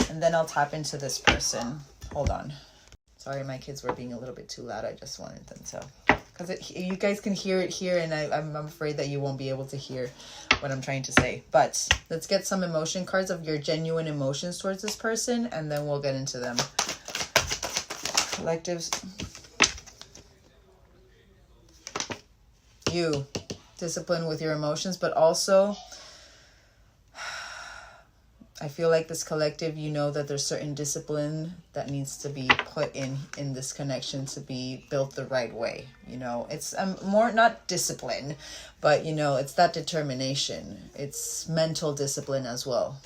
and then I'll tap into this person. Hold on. Sorry, my kids were being a little bit too loud. I just wanted them to, because you guys can hear it here, and I'm afraid that you won't be able to hear what I'm trying to say. But let's get some emotion cards of your genuine emotions towards this person, and then we'll get into them. Collectives. You. Discipline with your emotions, but also I feel like this collective, you know that there's certain discipline that needs to be put in this connection to be built the right way. You know, it's more not discipline, but you know, it's that determination. It's mental discipline as well.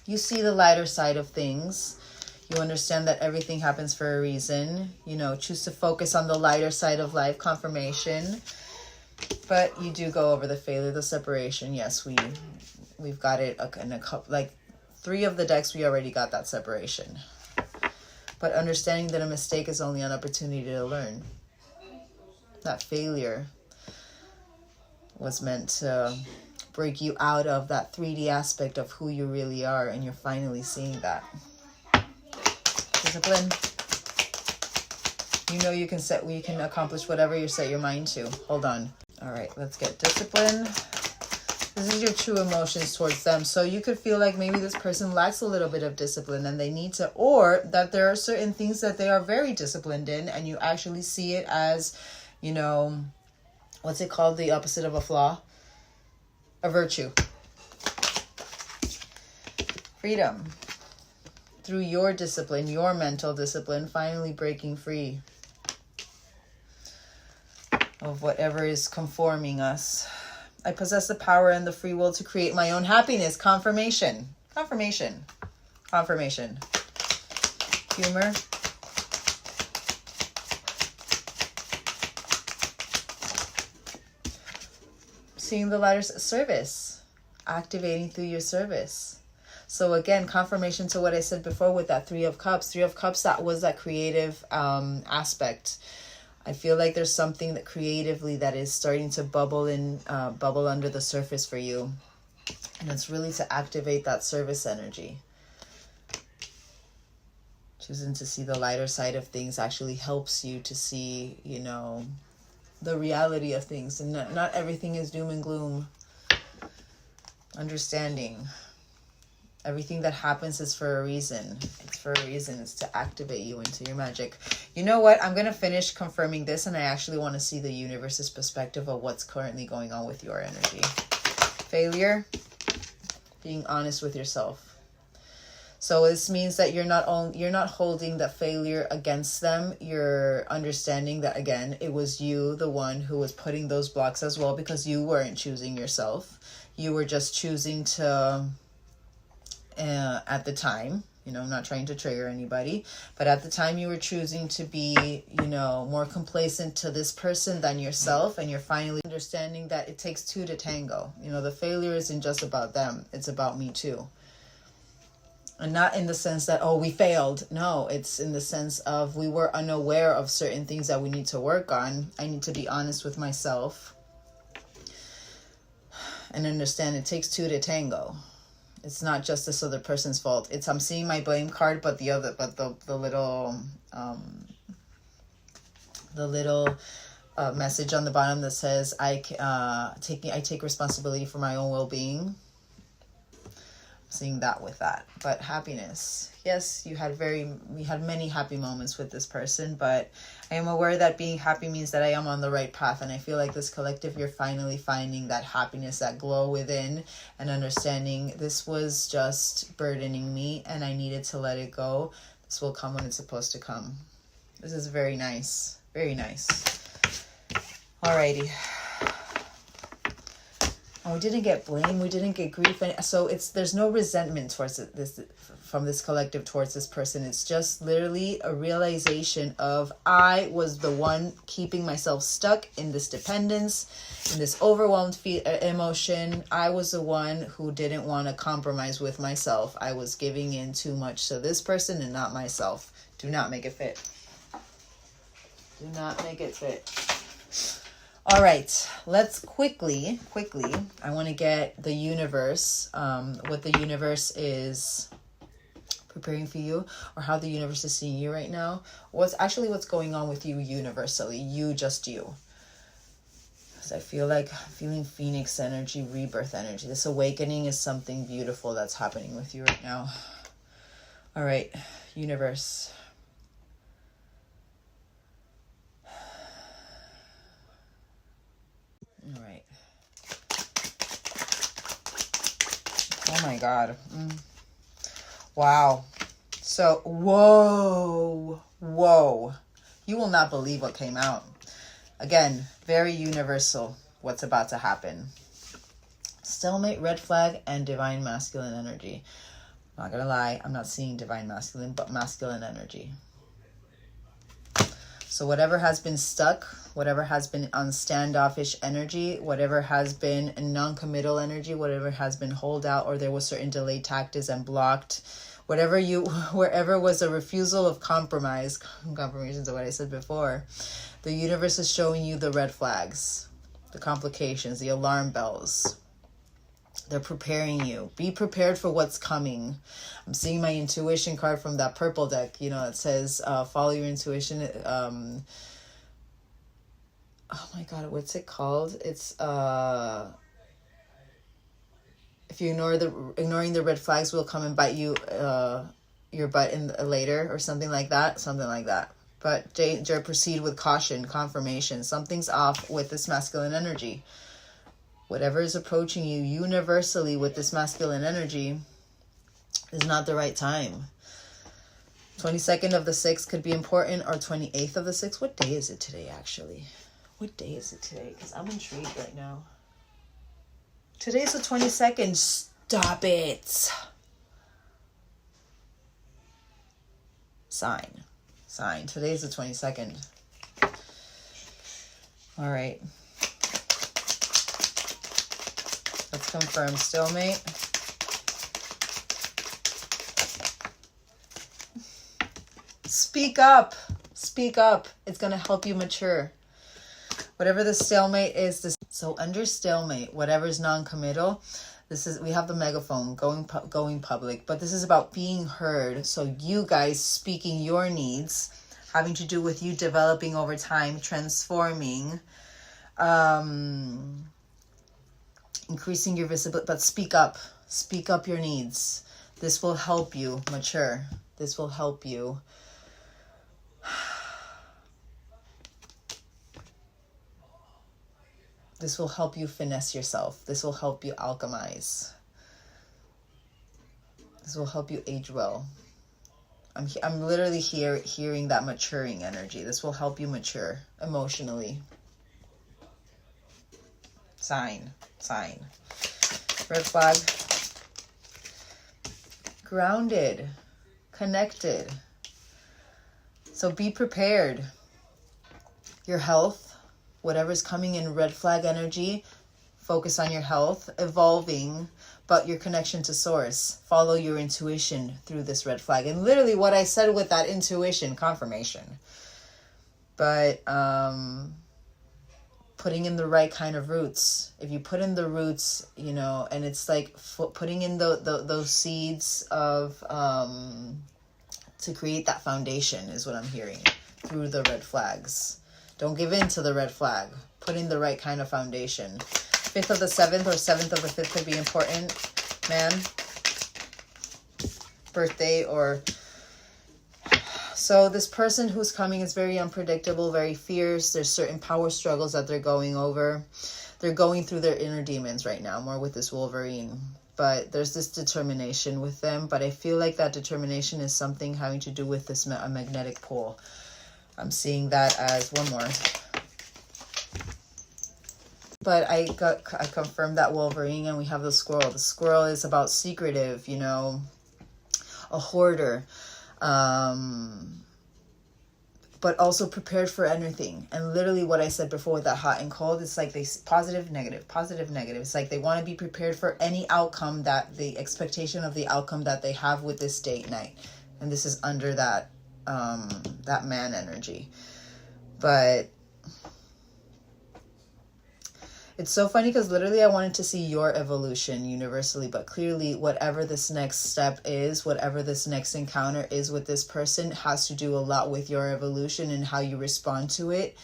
You see the lighter side of things. You understand that everything happens for a reason. You know, choose to focus on the lighter side of life, confirmation. But you do go over the failure, the separation. Yes, we've got it in a couple, like 3 of the decks, we already got that separation. But understanding that a mistake is only an opportunity to learn. That failure was meant to break you out of that 3D aspect of who you really are, and you're finally seeing that. Discipline. You know you can accomplish whatever you set your mind to. Hold on. All right, let's get discipline. This is your true emotions towards them. So you could feel like maybe this person lacks a little bit of discipline and they need to, or that there are certain things that they are very disciplined in, and you actually see it as, you know, what's it called? The opposite of a flaw? A virtue. Freedom. Through your discipline, your mental discipline, finally breaking free of whatever is conforming us. I possess the power and the free will to create my own happiness. Confirmation. Confirmation. Confirmation. Humor. Seeing the lighter service. Activating through your service. So again, confirmation to what I said before with that 3 of Cups. 3 of Cups, that was that creative aspect. I feel like there's something that creatively that is starting to bubble under the surface for you. And it's really to activate that service energy. Choosing to see the lighter side of things actually helps you to see, you know, the reality of things. And not everything is doom and gloom. Understanding. Everything that happens is for a reason. It's for a reason. It's to activate you into your magic. You know what? I'm going to finish confirming this, and I actually want to see the universe's perspective of what's currently going on with your energy. Failure. Being honest with yourself. So this means that you're not holding the failure against them. You're understanding that, again, it was you, the one who was putting those blocks as well, because you weren't choosing yourself. You were just choosing to... at the time, you know, I'm not trying to trigger anybody, but at the time you were choosing to be, you know, more complacent to this person than yourself, and you're finally understanding that it takes 2 to tango. You know, the failure isn't just about them, it's about me too. And not in the sense that, oh, we failed. No, it's in the sense of we were unaware of certain things that we need to work on. I need to be honest with myself and understand it takes 2 to tango. It's not just this other person's fault. It's, I'm seeing my blame card, but the little message on the bottom that says I take responsibility for my own well-being. I'm seeing that with that. But happiness. Yes, we had many happy moments with this person, but I am aware that being happy means that I am on the right path. And I feel like this collective, you're finally finding that happiness, that glow within, and understanding this was just burdening me and I needed to let it go. This will come when it's supposed to come. This is very nice. Very nice. Alrighty. And we didn't get blame, we didn't get grief, and so there's no resentment towards this from this collective towards this person. It's just literally a realization of I was the one keeping myself stuck in this dependence, in this overwhelmed emotion. I was the one who didn't want to compromise with myself. I was giving in too much to this person and not myself. Do not make it fit. Do not make it fit. All right, let's quickly, I want to get the universe, what the universe is preparing for you, or how the universe is seeing you right now. What's going on with you universally, just you. Because I feel like I'm feeling phoenix energy, rebirth energy. This awakening is something beautiful that's happening with you right now. All right, universe. All right. Oh my God. Wow. So, whoa. You will not believe what came out. Again, very universal what's about to happen. Stalemate, red flag, and divine masculine energy. I'm not gonna lie, I'm not seeing divine masculine, but masculine energy. So whatever has been stuck, whatever has been on standoffish energy, whatever has been non-committal energy, whatever has been hold out, or there was certain delayed tactics and blocked, wherever was a refusal of confirmations of what I said before, the universe is showing you the red flags, the complications, the alarm bells. They're preparing you. Be prepared for what's coming. I'm seeing my intuition card from that purple deck. You know, it says, follow your intuition. Oh my God, what's it called? It's, if you ignoring the red flags will come and bite you, your butt in later, or something like that. But danger, proceed with caution, confirmation. Something's off with this masculine energy. Whatever is approaching you universally with this masculine energy is not the right time. 22nd of the 6th could be important, or 28th of the 6th. What day is it today, actually? What day is it today? Because I'm intrigued right now. Today's the 22nd. Stop it. Sign. Today's the 22nd. All right. Let's confirm stalemate. Speak up. It's going to help you mature. Whatever the stalemate is, so under stalemate, whatever's non-committal, we have the megaphone going public, but this is about being heard. So you guys speaking your needs, having to do with you developing over time, transforming, increasing your visibility, but speak up your needs. This will help you mature. This will help you finesse yourself. This will help you alchemize. This will help you age well. I'm literally hearing that maturing energy. This will help you mature emotionally. Sign. Red flag. Grounded. Connected. So be prepared. Your health, whatever's coming in red flag energy, focus on your health, evolving, but your connection to source. Follow your intuition through this red flag. And literally what I said with that intuition, confirmation. But putting in the right kind of roots. If you put in the roots, and it's like putting in those seeds of to create that foundation is what I'm hearing through the red flags. Don't give in to the red flag. Put in the right kind of foundation. 5th of the 7th or 7th of the 5th could be important, man. Birthday or... So this person who's coming is very unpredictable, very fierce. There's certain power struggles that they're going over. They're going through their inner demons right now, more with this Wolverine. But there's this determination with them. But I feel like that determination is something having to do with this magnetic pull. I'm seeing that as one more. But I confirmed that Wolverine, and we have the squirrel. The squirrel is about secretive, a hoarder. But also prepared for anything. And literally what I said before with that hot and cold, it's like they positive, negative. It's like they want to be prepared for any outcome, that the expectation of the outcome that they have with this date night. And this is under that man energy. But It's so funny because literally I wanted to see your evolution universally, but clearly whatever this next step is, whatever this next encounter is with this person has to do a lot with your evolution and how you respond to it.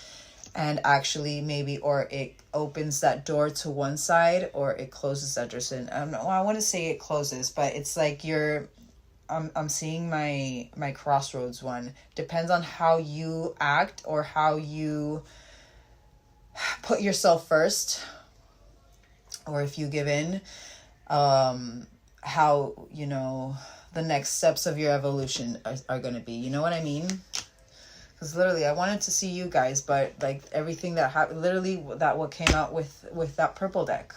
And actually maybe, or it opens that door to one side or it closes that door. I want to say it closes, but it's like I'm seeing my crossroads one. Depends on how you act or how you put yourself first, or if you give in, how, you know, the next steps of your evolution are going to be. You know what I mean? Because literally I wanted to see you guys, but like everything that happened, literally that what came out with that purple deck.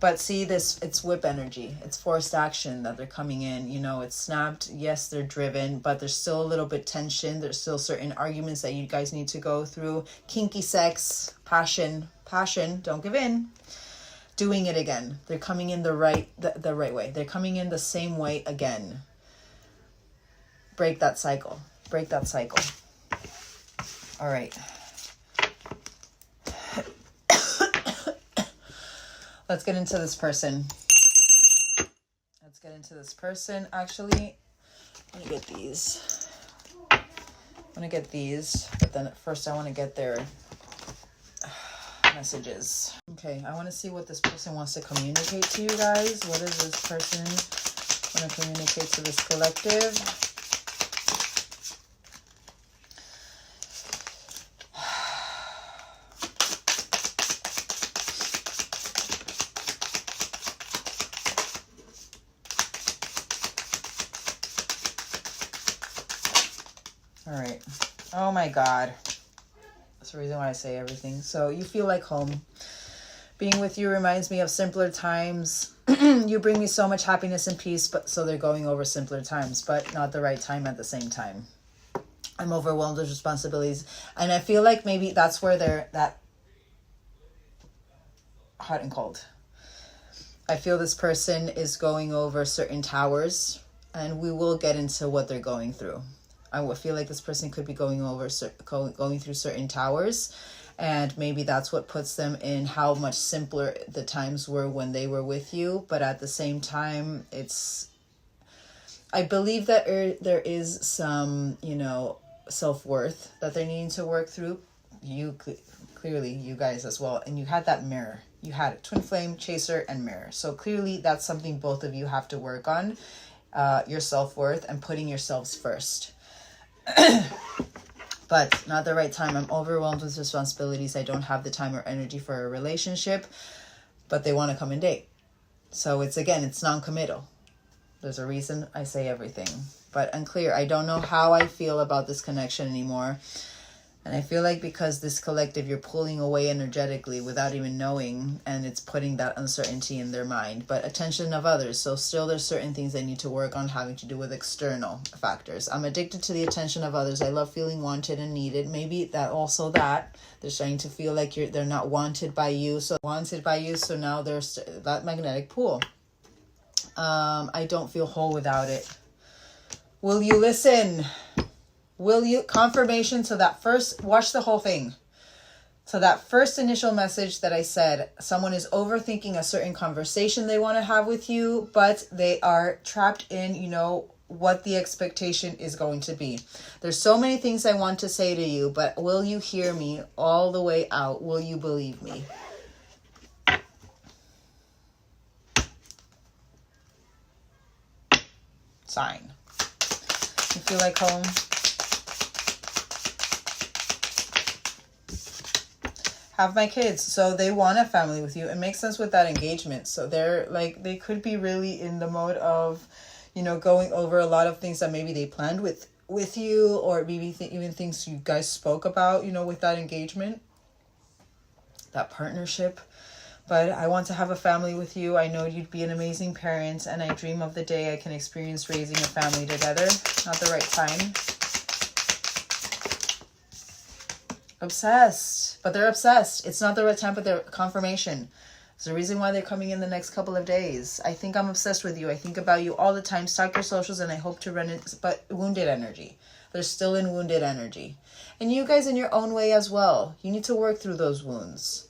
But see this, it's whip energy. It's forced action that they're coming in. You know, it's snapped. Yes, they're driven, but there's still a little bit tension. There's still certain arguments that you guys need to go through. Kinky sex, passion. Don't give in. Doing it again. They're coming in the right way. They're coming in the same way again. Break that cycle. All right. Let's get into this person. Actually, I'm gonna get these. But then first I want to get their messages. Okay, I want to see what this person wants to communicate to you guys. What does this person want to communicate to this collective? All right. Oh my God. That's the reason why I say everything. So you feel like home. Being with you reminds me of simpler times. You bring me so much happiness and peace, but so they're going over simpler times, but not the right time at the same time. I'm overwhelmed with responsibilities. And I feel like maybe that's where they're that hot and cold. I feel this person is going over certain towers, and we will get into what they're going through. I feel like this person could be going through certain towers, and maybe that's what puts them in how much simpler the times were when they were with you. But at the same time, I believe that there is some, you know, self-worth that they're needing to work through. Clearly, you guys as well. And you had that mirror. You had it, twin flame, chaser, and mirror. So clearly that's something both of you have to work on, your self-worth and putting yourselves first. But not the right time. I'm overwhelmed with responsibilities. I don't have the time or energy for a relationship, but they want to come and date. So it's non-committal. There's a reason I say everything, but unclear. I don't know how I feel about this connection anymore. And I feel like because this collective, you're pulling away energetically without even knowing, and it's putting that uncertainty in their mind. But attention of others. So still there's certain things they need to work on having to do with external factors. I'm addicted to the attention of others. I love feeling wanted and needed. Maybe that they're starting to feel like they're not wanted by you. So now there's that magnetic pull. I don't feel whole without it. Will you listen? Will you? Confirmation to that first, watch the whole thing. So that first initial message that I said, someone is overthinking a certain conversation they want to have with you, but they are trapped in, you know, what the expectation is going to be. There's so many things I want to say to you, but will you hear me all the way out? Will you believe me? Sign. You feel like home? Have my kids. So they want a family with you. It makes sense with that engagement. So they're like, they could be really in the mode of, you know, going over a lot of things that maybe they planned with you, or maybe even things you guys spoke about, you know, with that engagement, that partnership. But I want to have a family with you. I know you'd be an amazing parent, and I dream of the day I can experience raising a family together. Not the right time. Obsessed. But they're obsessed. It's not the right time, but they're confirmation. It's the reason why they're coming in the next couple of days. I think I'm obsessed with you. I think about you all the time. Stalk your socials, and I hope to run it. But wounded energy. They're still in wounded energy. And you guys in your own way as well. You need to work through those wounds.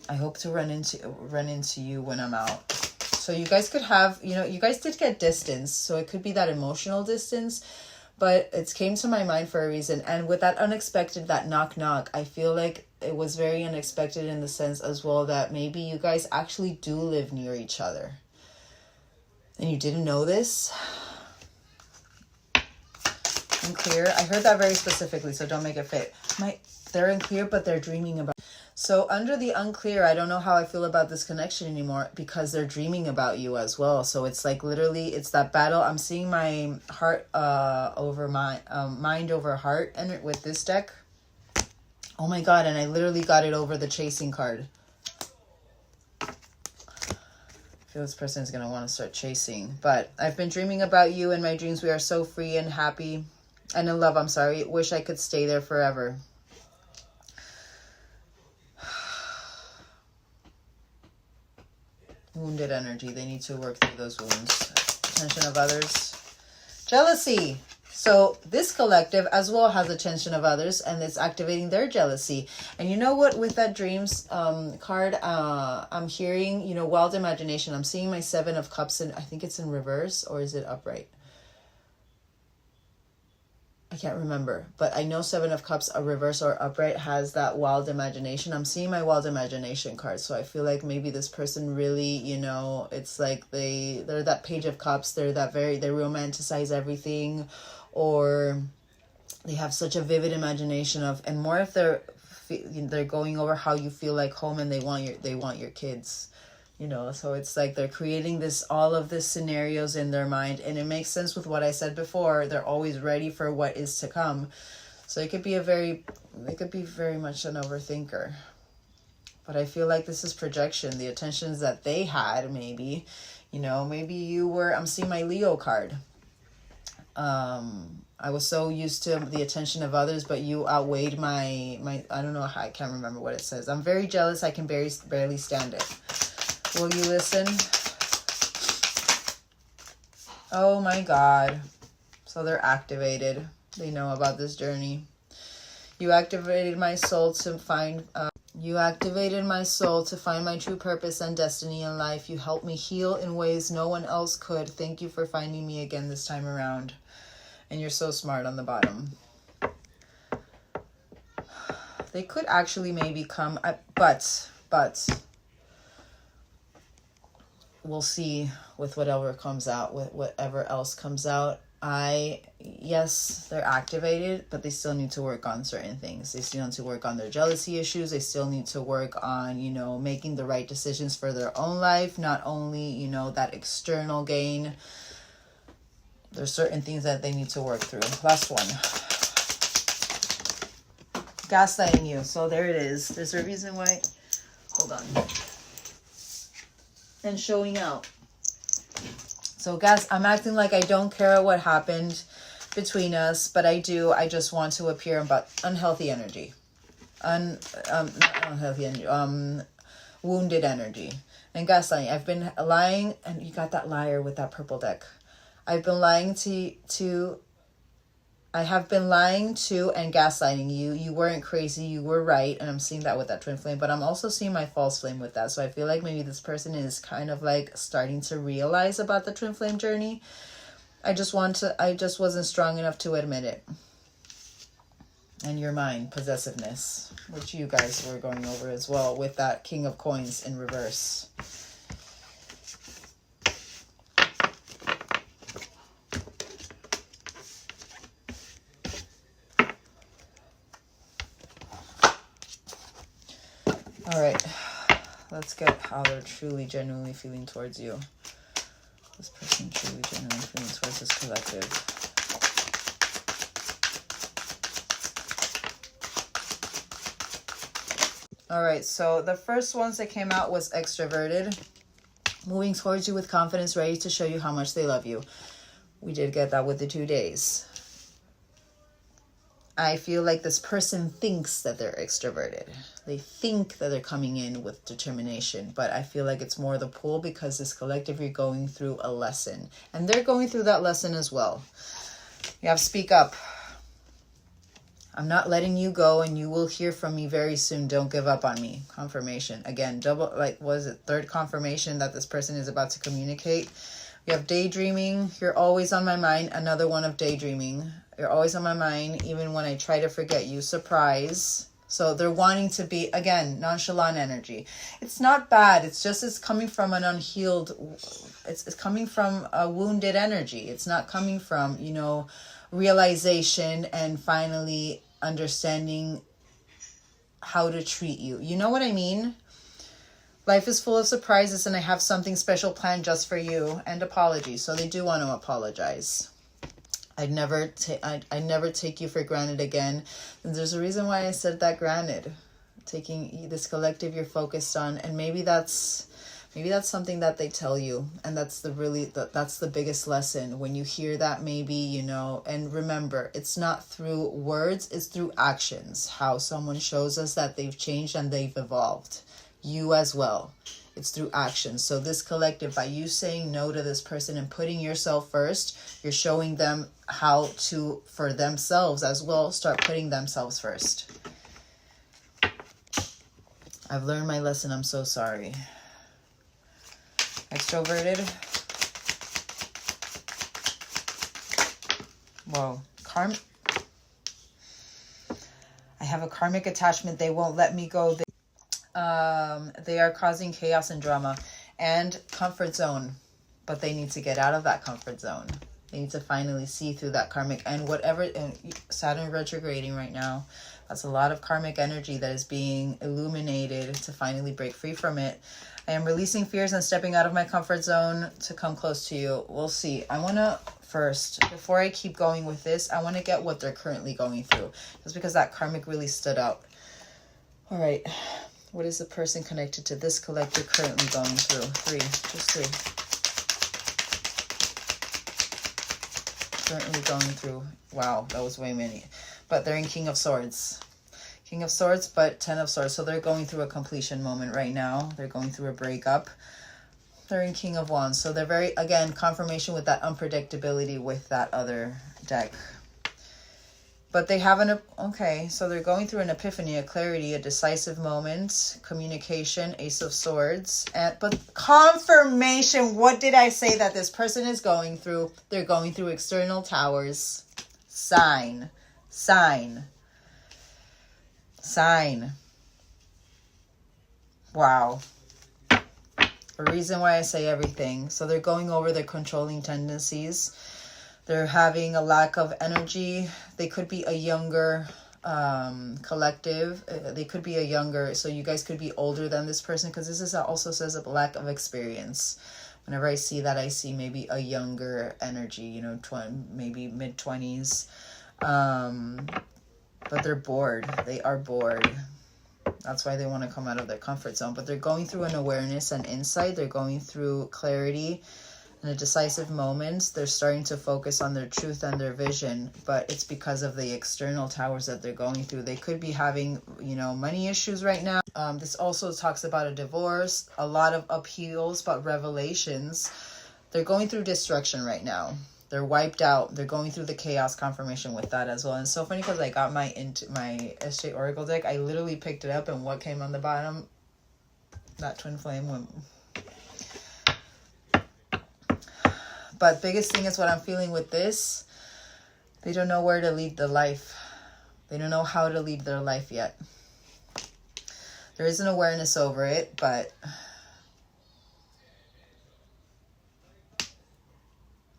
I hope to run into you when I'm out. So you guys could have, you guys did get distance. So it could be that emotional distance, but it came to my mind for a reason. And with that unexpected, that knock knock, I feel like it was very unexpected in the sense as well that maybe you guys actually do live near each other. And you didn't know this. Unclear. I heard that very specifically, so don't make it fit. They're unclear, but they're dreaming about. So under the unclear, I don't know how I feel about this connection anymore because they're dreaming about you as well. So it's like literally, it's that battle. I'm seeing my heart over my mind over heart, and with this deck. Oh my God! And I literally got it over the chasing card. I feel this person is gonna want to start chasing. But I've been dreaming about you. In my dreams, we are so free and happy, and in love. I'm sorry. Wish I could stay there forever. Wounded energy. They need to work through those wounds. Attention of others. Jealousy. So this collective as well has attention of others, and it's activating their jealousy. And you know what? With that dreams card, I'm hearing, wild imagination. I'm seeing my 7 of Cups, and I think it's in reverse, or is it upright? I can't remember, but I know 7 of Cups, a reverse or upright, has that wild imagination. I'm seeing my wild imagination card. So I feel like maybe this person really, it's like they're that Page of Cups. They're they romanticize everything, or they have such a vivid imagination of, and more if they're going over how you feel like home, and they want your kids. So it's like they're creating all of this scenarios in their mind, and it makes sense with what I said before. They're always ready for what is to come. So they could be very much an overthinker. But I feel like this is projection, the attentions that they had, maybe, maybe you were, I'm seeing my Leo card. I was so used to the attention of others, but you outweighed my, I don't know how, I can't remember what it says. I'm very jealous. I can barely stand it. Will you listen? Oh my God. So they're activated. They know about this journey. You activated my soul to find... You activated my soul to find my true purpose and destiny in life. You helped me heal in ways no one else could. Thank you for finding me again this time around. And you're so smart on the bottom. They could actually maybe come... But... We'll see with whatever comes out, with whatever else comes out. Yes, they're activated, but they still need to work on certain things. They still need to work on their jealousy issues. They still need to work on, making the right decisions for their own life. Not only, that external gain. There's certain things that they need to work through. Last one. Gaslighting you. So there it is. There's a reason why. Hold on. And showing out. So guys, I'm acting like I don't care what happened between us, but I do. I just want to appear about unhealthy energy. Not unhealthy energy. Wounded energy. And gaslighting. I've been lying, and you got that liar with that purple deck. I've been lying I have been lying to and gaslighting you. You weren't crazy. You were right. And I'm seeing that with that twin flame. But I'm also seeing my false flame with that. So I feel like maybe this person is kind of like starting to realize about the twin flame journey. I just wasn't strong enough to admit it. And your mind, possessiveness, which you guys were going over as well with that King of Coins in reverse. All right, let's get how they're truly, genuinely feeling towards you. This person truly, genuinely feeling towards this collective. All right, so the first ones that came out was extroverted. Moving towards you with confidence, ready to show you how much they love you. We did get that with the 2 days. I feel like this person thinks that they're extroverted. They think that they're coming in with determination, but I feel like it's more the pull because this collective, you're going through a lesson. And they're going through that lesson as well. You have speak up. I'm not letting you go, and you will hear from me very soon. Don't give up on me. Confirmation. Again, double, like, was it third confirmation that this person is about to communicate? We have daydreaming. You're always on my mind. Another one of daydreaming. You're always on my mind, even when I try to forget you. Surprise. So they're wanting to be, again, nonchalant energy. It's not bad. It's just it's coming from an unhealed, it's coming from a wounded energy. It's not coming from, you know, realization and finally understanding how to treat you. You know what I mean? Life is full of surprises, and I have something special planned just for you. And apologies. So they do want to apologize. I'd never take you for granted again. And there's a reason why I said that, granted. Taking this collective you're focused on, and maybe that's something that they tell you, and that's the biggest lesson. When you hear that, maybe, you know, and remember, it's not through words, it's through actions. How someone shows us that they've changed and they've evolved. You as well. It's through action. So this collective, by you saying no to this person and putting yourself first, you're showing them how to, for themselves as well, start putting themselves first. I've learned my lesson. I'm so sorry. Extroverted. Whoa. I have a karmic attachment. They won't let me go. They are causing chaos and drama and comfort zone, but they need to get out of that comfort zone. They need to finally see through that karmic and whatever. And Saturn retrograding right now, that's a lot of karmic energy that is being illuminated to finally break free from it. I am releasing fears and stepping out of my comfort zone to come close to you. We'll see. I want to first, before I keep going with this, I want to get what they're currently going through, just because that karmic really stood out. All right. What is the person connected to this collective currently going through? Just three. Currently going through. Wow, that was way many. But they're in King of Swords. King of Swords, but 10 of Swords. So they're going through a completion moment right now. They're going through a breakup. They're in King of Wands. So they're very, again, confirmation with that unpredictability with that other deck. But they have okay, so they're going through an epiphany, a clarity, a decisive moment, communication, Ace of Swords. But confirmation, what did I say that this person is going through? They're going through external towers. Sign. Wow. The reason why I say everything. So they're going over their controlling tendencies. They're having a lack of energy. They could be a younger collective. They could be a younger, so you guys could be older than this person, because this is also says a lack of experience. Whenever I see that, I see maybe a younger energy, you know, maybe mid-20s. But they're bored. They are bored. That's why they want to come out of their comfort zone. But they're going through an awareness and insight. They're going through clarity. In a decisive moment, they're starting to focus on their truth and their vision, but it's because of the external towers that they're going through. They could be having, you know, money issues right now. This also talks about a divorce, a lot of upheavals, but revelations. They're going through destruction right now. They're wiped out. They're going through the chaos confirmation with that as well. And it's so funny because I got my SJ Oracle deck. I literally picked it up, and what came on the bottom? That twin flame went. But biggest thing is what I'm feeling with this. They don't know where to lead the life. They don't know how to lead their life yet. There is an awareness over it, but I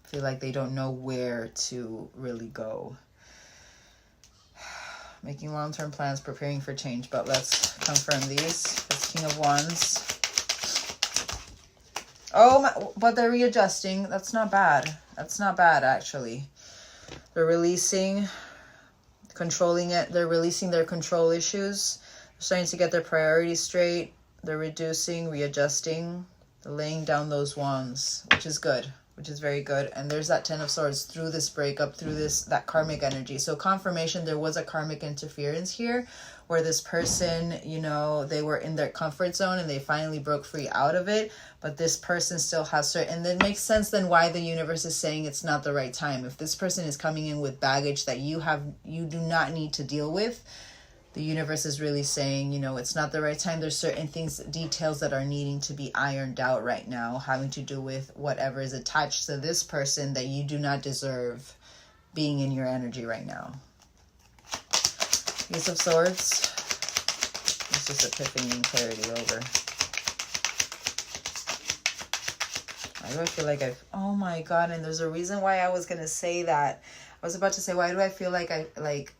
feel like they don't know where to really go. Making long-term plans, preparing for change. But let's confirm these. That's King of Wands. Oh, my, but they're readjusting. That's not bad. That's not bad, actually. They're releasing, controlling it. They're releasing their control issues. They're starting to get their priorities straight. They're reducing, readjusting. They're laying down those wands, which is good. which is very good. And there's that Ten of Swords through this breakup, through that karmic energy. So confirmation, there was a karmic interference here where this person, you know, they were in their comfort zone and they finally broke free out of it. But this person still has certain, and it makes sense then why the universe is saying it's not the right time. If this person is coming in with baggage that you do not need to deal with, the universe is really saying, you know, it's not the right time. There's certain things, details that are needing to be ironed out right now, having to do with whatever is attached to this person that you do not deserve being in your energy right now. Ace of Swords. This is epiphany and clarity over. Why do I feel like oh my God, and there's a reason why I was going to say that. I was about to say, why do I feel like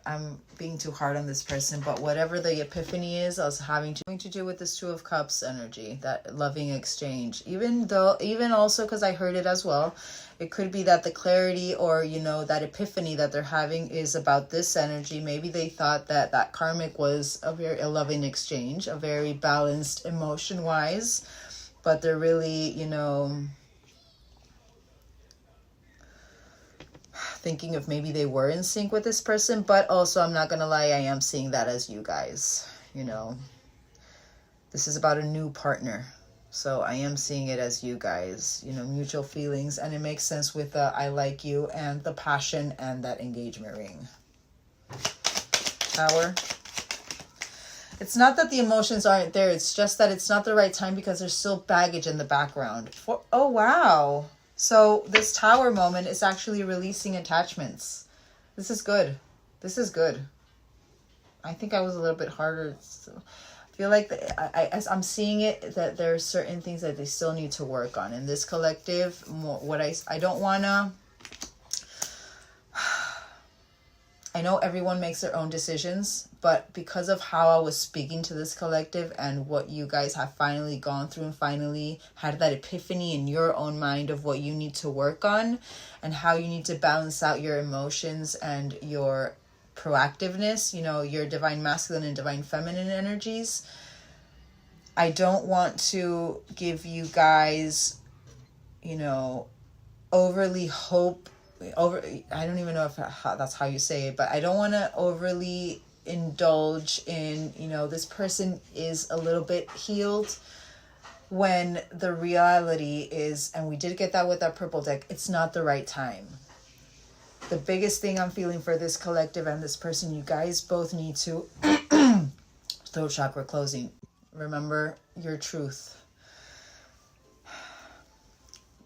I'm being too hard on this person? But whatever the epiphany is, I was having to do with this Two of Cups energy, that loving exchange. Even also because I heard it as well, it could be that the clarity or, you know, that epiphany that they're having is about this energy. Maybe they thought that karmic was a loving exchange, a very balanced emotion-wise, but they're really, you know, thinking of maybe they were in sync with this person. But also, I'm not gonna lie, I am seeing that as you guys, you know, this is about a new partner. So I am seeing it as you guys, you know, mutual feelings, and it makes sense with the I like you and the passion and that engagement ring. Tower. It's not that the emotions aren't there, it's just that it's not the right time because there's still baggage in the background. Oh wow. So this Tower moment is actually releasing attachments. This is good. This is good. I think I was a little bit harder. So I feel like as I'm seeing it, that there are certain things that they still need to work on. In this collective, I don't want to... I know everyone makes their own decisions, but because of how I was speaking to this collective and what you guys have finally gone through and finally had that epiphany in your own mind of what you need to work on and how you need to balance out your emotions and your proactiveness, you know, your divine masculine and divine feminine energies. I don't want to give you guys, you know, overly I don't even know if that's how you say it, but I don't want to overly indulge in, you know, this person is a little bit healed when the reality is, and we did get that with that purple deck, it's not the right time. The biggest thing I'm feeling for this collective and this person, you guys both need to throat chakra closing. Remember your truth.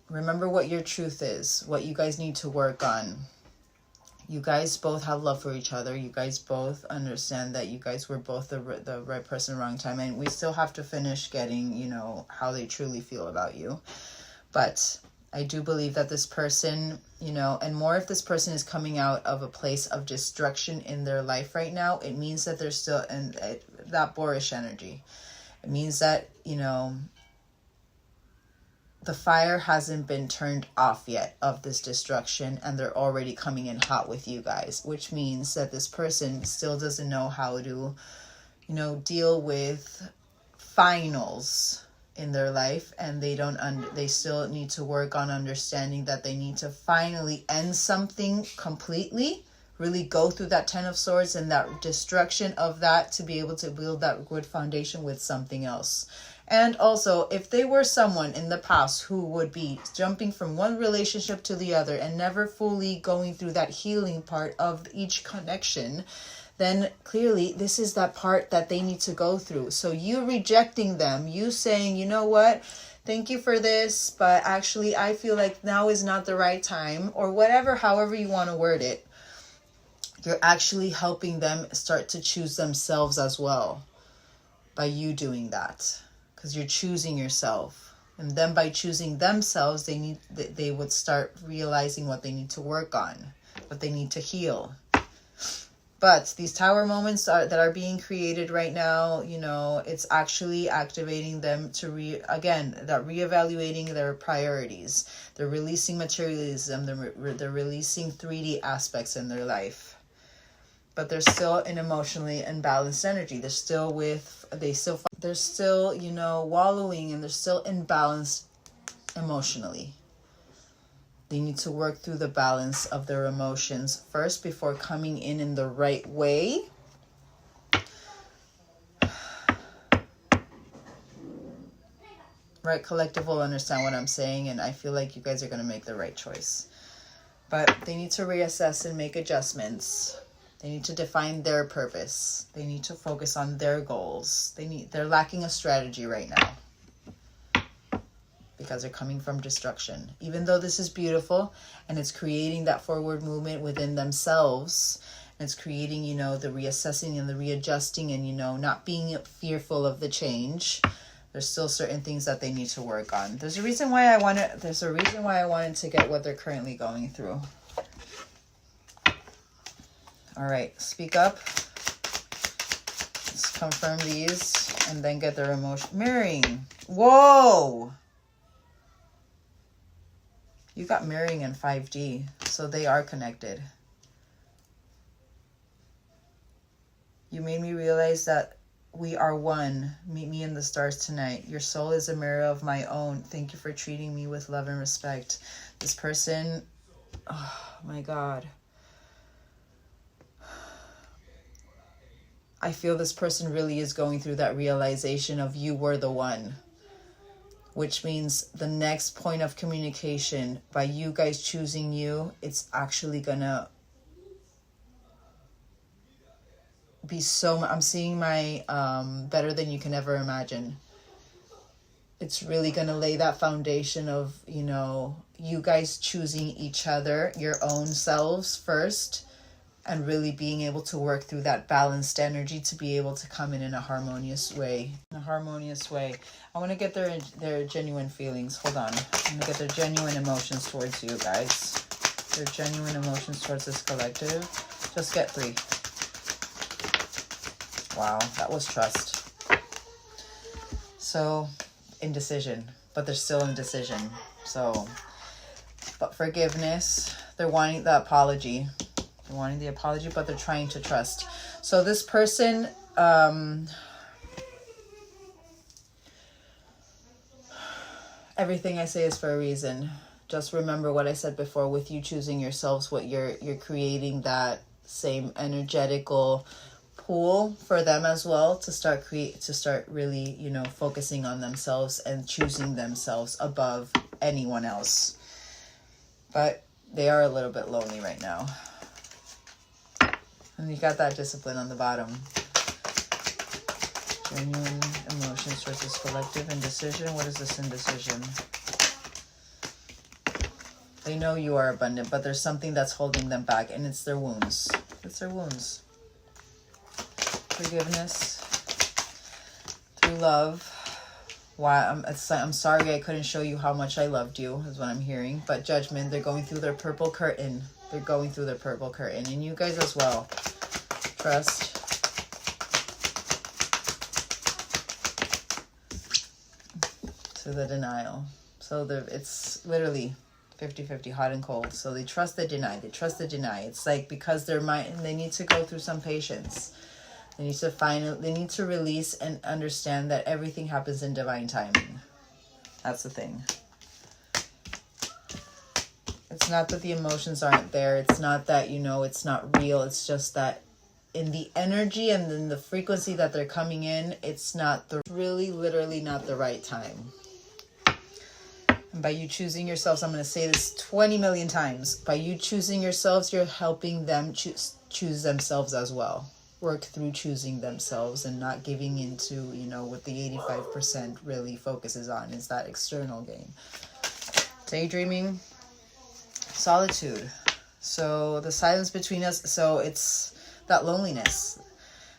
Remember what your truth is, what you guys need to work on. You guys both have love for each other. You guys both understand that you guys were both the right person, wrong time. And we still have to finish getting, you know, how they truly feel about you. But I do believe that this person, you know, and more if this person is coming out of a place of destruction in their life right now, it means that they're still in that boorish energy. It means that, you know, the fire hasn't been turned off yet of this destruction, and they're already coming in hot with you guys, which means that this person still doesn't know how to, you know, deal with finals in their life, and they still need to work on understanding that they need to finally end something completely, really go through that Ten of Swords and that destruction of that to be able to build that good foundation with something else. And also, if they were someone in the past who would be jumping from one relationship to the other and never fully going through that healing part of each connection, then clearly this is that part that they need to go through. So you rejecting them, you saying, you know what, thank you for this, but actually I feel like now is not the right time, or whatever, however you want to word it, you're actually helping them start to choose themselves as well by you doing that. Because you're choosing yourself, and then by choosing themselves, they would start realizing what they need to work on, what they need to heal. But these Tower moments that are being created right now, you know, it's actually activating them to reevaluating their priorities. They're releasing materialism. They're releasing 3D aspects in their life. But they're still in emotionally imbalanced energy. They're still, you know, wallowing, and they're still imbalanced emotionally. They need to work through the balance of their emotions first before coming in the right way. Right, collective will understand what I'm saying, and I feel like you guys are going to make the right choice. But they need to reassess and make adjustments. They need to define their purpose. They need to focus on their goals. They're lacking a strategy right now because they're coming from destruction. Even though this is beautiful and it's creating that forward movement within themselves, and it's creating, you know, the reassessing and the readjusting and, you know, not being fearful of the change. There's still certain things that they need to work on. There's a reason why I wanted to get what they're currently going through. All right, speak up. Let's confirm these and then get their emotion. Mirroring. Whoa! You got mirroring in 5D, so they are connected. You made me realize that we are one. Meet me in the stars tonight. Your soul is a mirror of my own. Thank you for treating me with love and respect. This person, oh my God. I feel this person really is going through that realization of you were the one. Which means the next point of communication, by you guys choosing you, it's actually gonna be so, I'm seeing my better than you can ever imagine. It's really gonna lay that foundation of, you know, you guys choosing each other, your own selves first, and really being able to work through that balanced energy to be able to come in a harmonious way. I want to get their genuine feelings. Hold on. I'm going to get their genuine emotions towards you guys. Their genuine emotions towards this collective. Just get 3. Wow, that was trust. So, indecision. But they're still indecision. So, but forgiveness. They're wanting the apology. They're wanting the apology, but they're trying to trust. So this person, everything I say is for a reason. Just remember what I said before. With you choosing yourselves, what you're creating that same energetical pool for them as well to start really, you know, focusing on themselves and choosing themselves above anyone else. But they are a little bit lonely right now. And you got that discipline on the bottom. Genuine emotions towards this collective. Indecision. What is this indecision? They know you are abundant, but there's something that's holding them back, and it's their wounds. It's their wounds. Forgiveness. Through love. Why? I'm sorry I couldn't show you how much I loved you, is what I'm hearing. But judgment. They're going through their purple curtain. They're going through their purple curtain. And you guys as well. Trust. To the denial. So it's literally 50-50, hot and cold. So they trust, they deny. They trust, they deny. It's like because their mind, they need to go through some patience. They need to release and understand that everything happens in divine timing. That's the thing. It's not that the emotions aren't there. It's not that, you know, it's not real. It's just that in the energy and in the frequency that they're coming in, it's not really literally not the right time. And by you choosing yourselves, I'm going to say this 20 million times. By you choosing yourselves, you're helping them choose themselves as well. Work through choosing themselves and not giving into, you know, what the 85% really focuses on is that external gain. Daydreaming. Solitude. So the silence between us, so it's that loneliness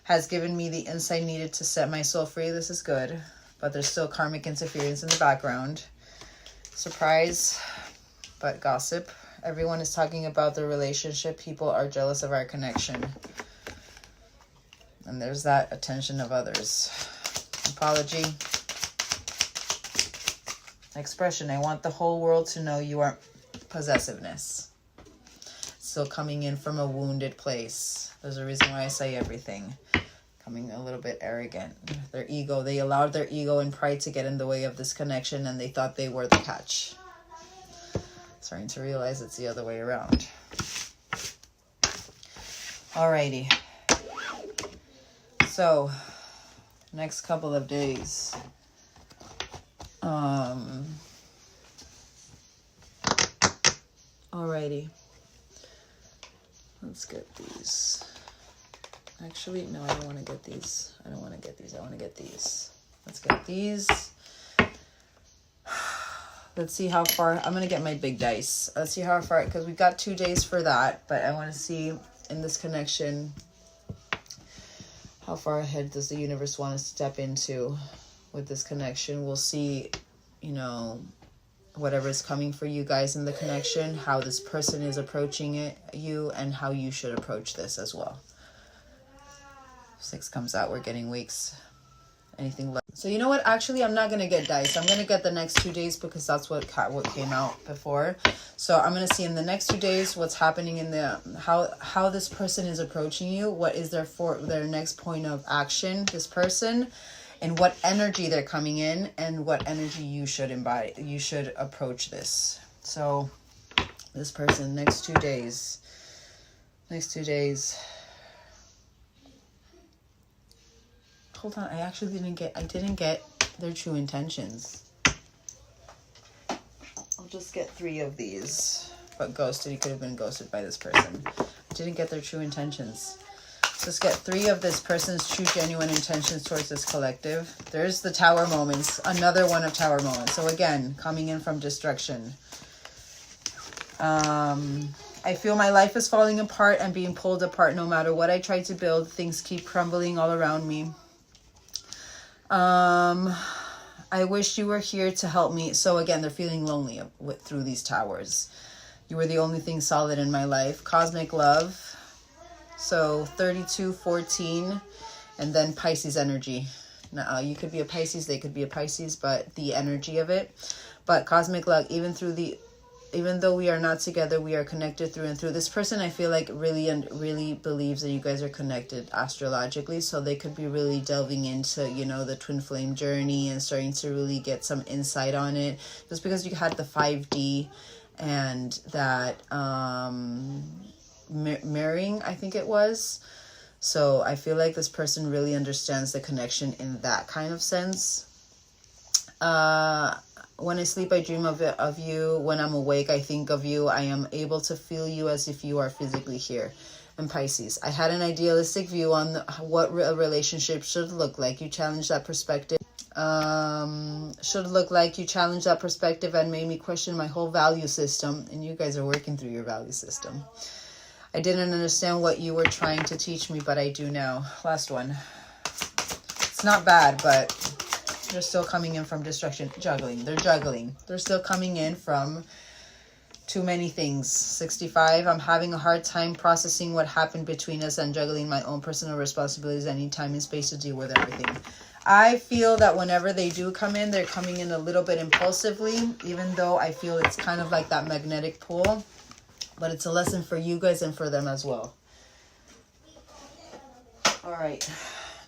has given me the insight needed to set my soul free. This is good, but there's still karmic interference in the background. Surprise, but gossip. Everyone is talking about the relationship. People are jealous of our connection. And there's that attention of others. Apology. Expression. I want the whole world to know you are possessiveness. Still coming in from a wounded place. There's a reason why I say everything. Coming a little bit arrogant. Their ego. They allowed their ego and pride to get in the way of this connection, and they thought they were the catch. Starting to realize it's the other way around. Alrighty. So, next couple of days. Alrighty. Let's get these. Actually, no, I don't want to get these. I want to get these. Let's get these. Let's see how far. I'm going to get my big dice. Let's see how far, because we've got 2 days for that. But I want to see in this connection, how far ahead does the universe want to step into with this connection. We'll see, you know, whatever is coming for you guys in the connection, how this person is approaching you, and how you should approach this as well. 6 comes out. We're getting weeks. Anything left? So you know what? Actually, I'm not going to get dice. I'm going to get the next 2 days because that's what came out before. So I'm going to see in the next 2 days what's happening in the how this person is approaching you. What is their next point of action, this person, and what energy they're coming in, and what energy you should embody. You should approach this. So this person, next 2 days. Hold on, I actually didn't get their true intentions. I'll just get 3 of these. But ghosted, you could have been ghosted by this person. I didn't get their true intentions. Let's get 3 of this person's true genuine intentions towards this collective. There's the tower moments, another one of tower moments. So again, coming in from destruction. I feel my life is falling apart and being pulled apart. No matter what I try to build, things keep crumbling all around me. I wish you were here to help me. So again, they're feeling lonely through these towers. You were the only thing solid in my life. Cosmic love. So 32, 14, and then Pisces energy. Now, you could be a Pisces, they could be a Pisces, but the energy of it. But cosmic love, even though we are not together, we are connected through and through. This person, I feel like, really believes that you guys are connected astrologically. So they could be really delving into, you know, the twin flame journey and starting to really get some insight on it. Just because you had the 5D and that marrying, I think it was. So I feel like this person really understands the connection in that kind of sense. When I sleep, I dream of you. When I'm awake, I think of you. I am able to feel you as if you are physically here. And Pisces, I had an idealistic view on what a relationship should look like. You challenged that perspective. And made me question my whole value system. And you guys are working through your value system. I didn't understand what you were trying to teach me, but I do now. Last one. It's not bad, but they're still coming in from destruction. They're juggling. They're still coming in from too many things. 65. I'm having a hard time processing what happened between us and juggling my own personal responsibilities. I need time and space to deal with everything. I feel that whenever they do come in, they're coming in a little bit impulsively, even though I feel it's kind of like that magnetic pull. But it's a lesson for you guys and for them as well. All right.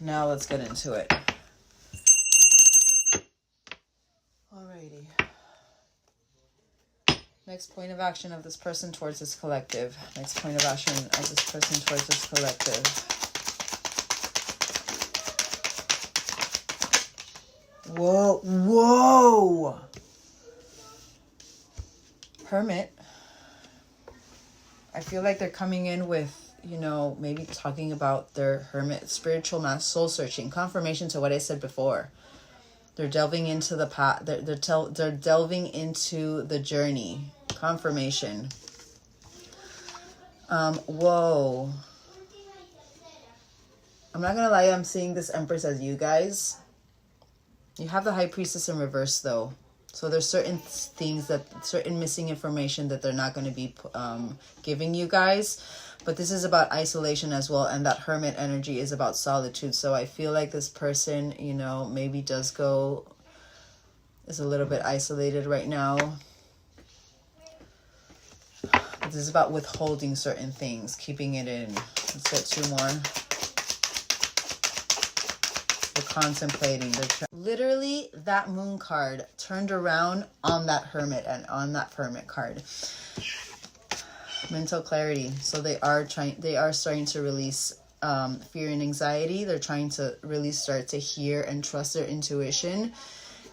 Now let's get into it. Alrighty. Next point of action of this person towards this collective. Next point of action of this person towards this collective. Whoa. Whoa. Hermit. I feel like they're coming in with, you know, maybe talking about their hermit, spiritual mass, soul searching, confirmation to what I said before. They're delving into the path. They're delving into the journey. Confirmation. Whoa. I'm not gonna lie. I'm seeing this Empress as you guys. You have the High Priestess in reverse though. So there's certain things certain missing information that they're not going to be giving you guys. But this is about isolation as well. And that Hermit energy is about solitude. So I feel like this person, you know, maybe is a little bit isolated right now. This is about withholding certain things, keeping it in. Let's get 2 more. They're contemplating. Literally, that moon card turned around on that hermit and on that hermit card. Mental clarity. So they are starting to release fear and anxiety. They're trying to really start to hear and trust their intuition.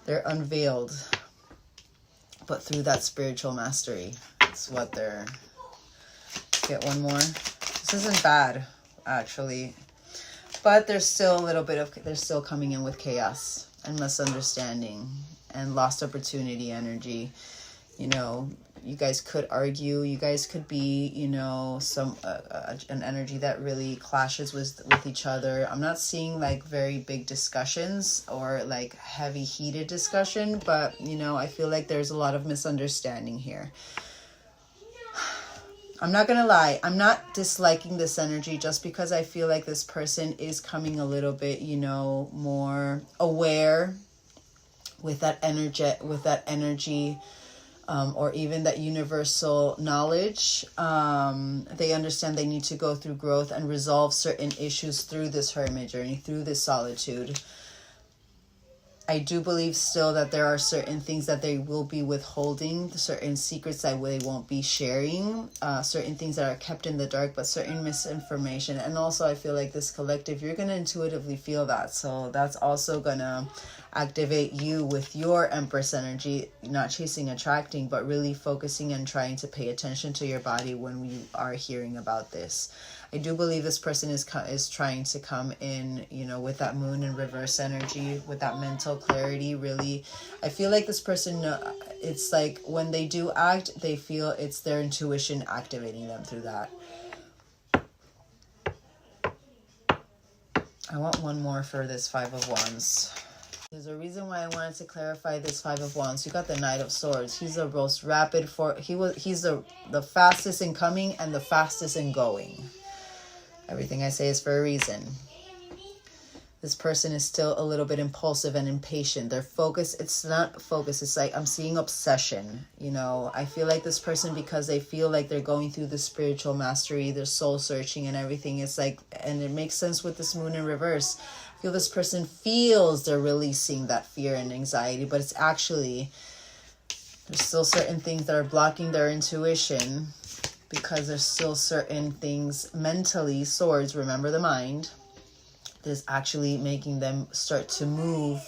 They're unveiled, but through that spiritual mastery. That's what they're... Get one more. This isn't bad, actually. But there's still a little bit of... They're still coming in with chaos and misunderstanding and lost opportunity energy. You know, you guys could argue. You guys could be, you know, an energy that really clashes with each other. I'm not seeing like very big discussions or like heavy heated discussion, but you know, I feel like there's a lot of misunderstanding here. I'm not gonna lie, I'm not disliking this energy just because I feel like this person is coming a little bit, you know, more aware with that energy. Or even that universal knowledge. They understand they need to go through growth and resolve certain issues through this hermit journey, through this solitude. I do believe still that there are certain things that they will be withholding, certain secrets that they won't be sharing, certain things that are kept in the dark, but certain misinformation. And also I feel like this collective, you're going to intuitively feel that. So that's also going to activate you with your Empress energy, not chasing, attracting, but really focusing and trying to pay attention to your body when we are hearing about this. I do believe this person is trying to come in, you know, with that moon in reverse energy, with that mental clarity. Really, I feel like this person, it's like when they do act, they feel it's their intuition activating them through that. I want one more for this Five of Wands. There's a reason why I wanted to clarify this Five of Wands. You got the Knight of Swords. He's the most rapid he's the fastest in coming and the fastest in going. Everything I say is for a reason. This person is still a little bit impulsive and impatient. Their focus, it's not focus. It's like I'm seeing obsession. You know, I feel like this person, because they feel like they're going through the spiritual mastery, their soul searching and everything. It's like, and it makes sense with this moon in reverse. I feel this person feels they're releasing that fear and anxiety, but it's actually, there's still certain things that are blocking their intuition because there's still certain things mentally, swords, remember the mind, that's actually making them start to move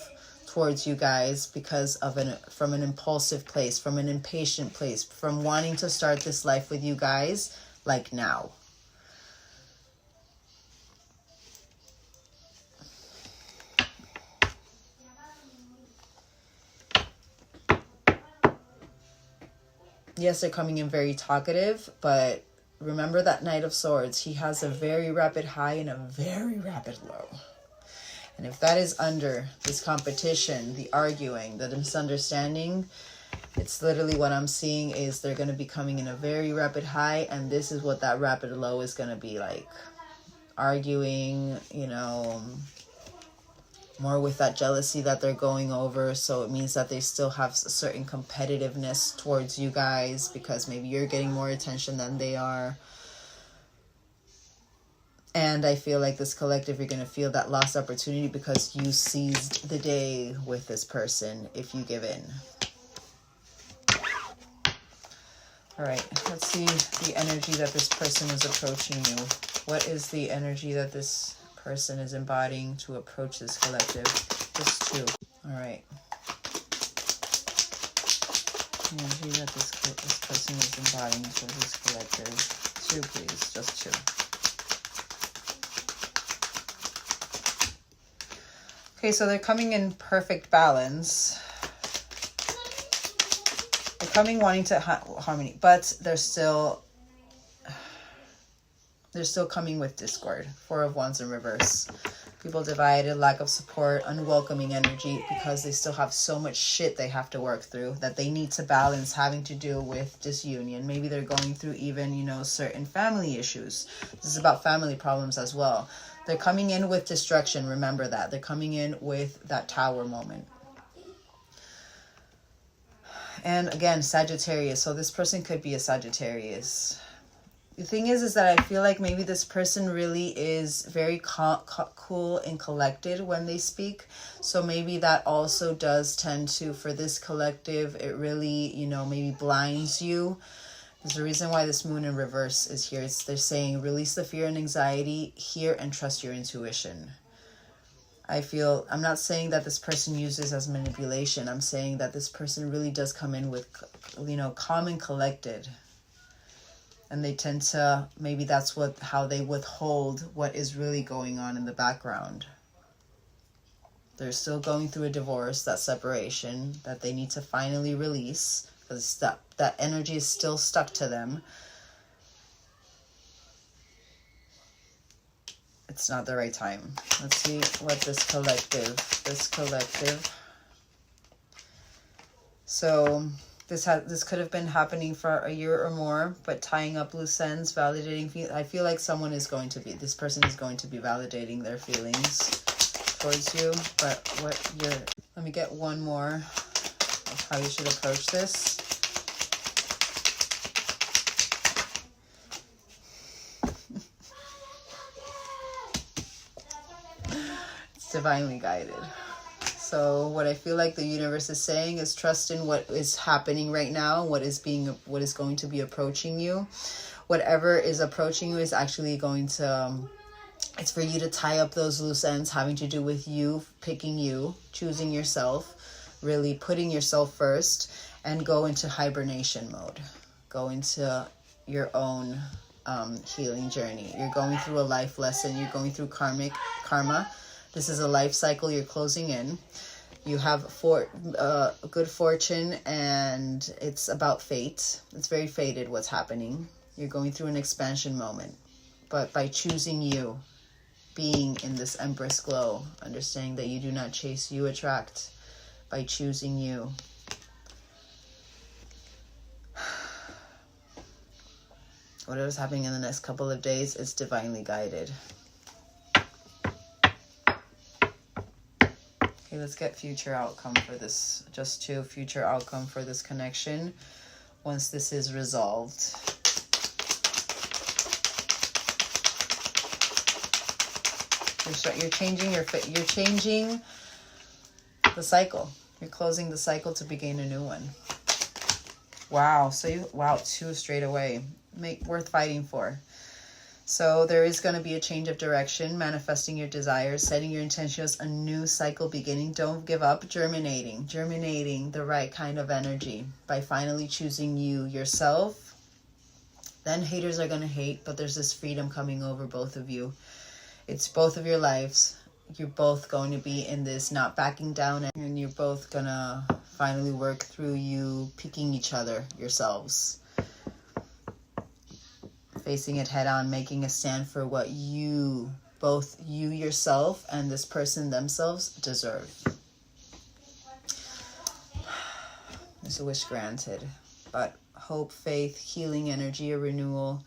towards you guys because of from an impulsive place, from an impatient place, from wanting to start this life with you guys like now. Yes, they're coming in very talkative, but remember that Knight of Swords. He has a very rapid high and a very rapid low. And if that is under this competition, the arguing, the misunderstanding, it's literally what I'm seeing is they're going to be coming in a very rapid high, and this is what that rapid low is going to be like. Arguing, you know, more with that jealousy that they're going over. So it means that they still have a certain competitiveness towards you guys because maybe you're getting more attention than they are. And I feel like this collective, you're going to feel that lost opportunity because you seized the day with this person if you give in. All right, let's see the energy that this person is approaching you. What is the energy that this person is embodying to approach this collective? Just two. All right. The energy that this person is embodying to this collective. Two, please. Just two. Okay, so they're coming in perfect balance. They're coming wanting to harmony, but they're still coming with discord. Four of Wands in reverse. People divided, lack of support, unwelcoming energy because they still have so much shit they have to work through that they need to balance, having to do with disunion. Maybe they're going through even, you know, certain family issues. This is about family problems as well. They're coming in with destruction. Remember that. They're coming in with that tower moment. And again, Sagittarius. So this person could be a Sagittarius. The thing is that I feel like maybe this person really is very cool and collected when they speak. So maybe that also does tend to, for this collective, it really, you know, maybe blinds you. There's a reason why this moon in reverse is here. They're saying release the fear and anxiety, hear and trust your intuition. I'm not saying that this person uses as manipulation. I'm saying that this person really does come in with, you know, calm and collected. And they tend to, maybe that's how they withhold what is really going on in the background. They're still going through a divorce, that separation, that they need to finally release, because that energy is still stuck to them. It's not the right time. Let's see what this collective. So this could have been happening for a year or more, but tying up loose ends, validating. I feel like this person is going to be validating their feelings towards you. But let me get one more of how you should approach this. It's divinely guided. So what I feel like the universe is saying is trust in what is happening right now, what is going to be approaching you. Whatever is approaching you is actually going to, it's for you to tie up those loose ends having to do with you, picking you, choosing yourself, really putting yourself first, and go into hibernation mode. Go into your own healing journey. You're going through a life lesson. You're going through karma. This is a life cycle you're closing in. You have good fortune, and it's about fate. It's very fated what's happening. You're going through an expansion moment. But by choosing you, being in this Empress glow, understanding that you do not chase, you attract. By choosing you. Whatever's happening in the next couple of days is divinely guided. Okay, let's get future outcome for this. Future outcome for this connection once this is resolved. You're changing the cycle. You're closing the cycle to begin a new one. Wow. So two straight away. Worth fighting for. So there is going to be a change of direction, manifesting your desires, setting your intentions, a new cycle beginning. Don't give up, germinating the right kind of energy by finally choosing yourself. Then haters are going to hate, but there's this freedom coming over both of you. It's both of your lives. You're both going to be in this not backing down, and you're both going to finally work through you picking each other, yourselves. Facing it head on, making a stand for what both you yourself and this person themselves deserve. It's a wish granted. But hope, faith, healing energy, a renewal.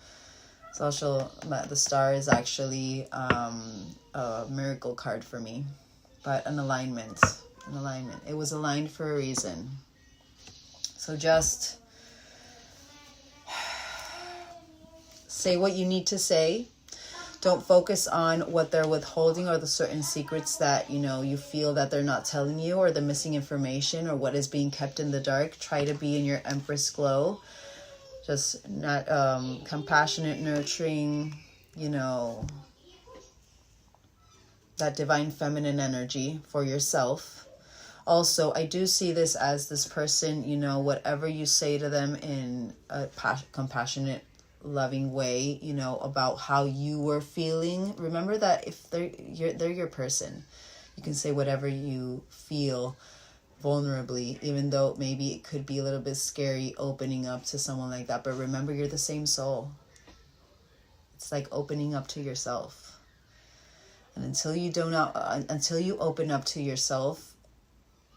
It's also, the star is actually a miracle card for me. But an alignment. It was aligned for a reason. So just say what you need to say. Don't focus on what they're withholding or the certain secrets that, you feel that they're not telling you, or the missing information, or what is being kept in the dark. Try to be in your Empress glow. Just not compassionate, nurturing, that divine feminine energy for yourself. Also, I do see this as this person, whatever you say to them in a compassionate, loving way, about how you were feeling. Remember that if they're your person, you can say whatever you feel vulnerably, even though maybe it could be a little bit scary opening up to someone like that. But remember, you're the same soul. It's like opening up to yourself. And until you open up to yourself,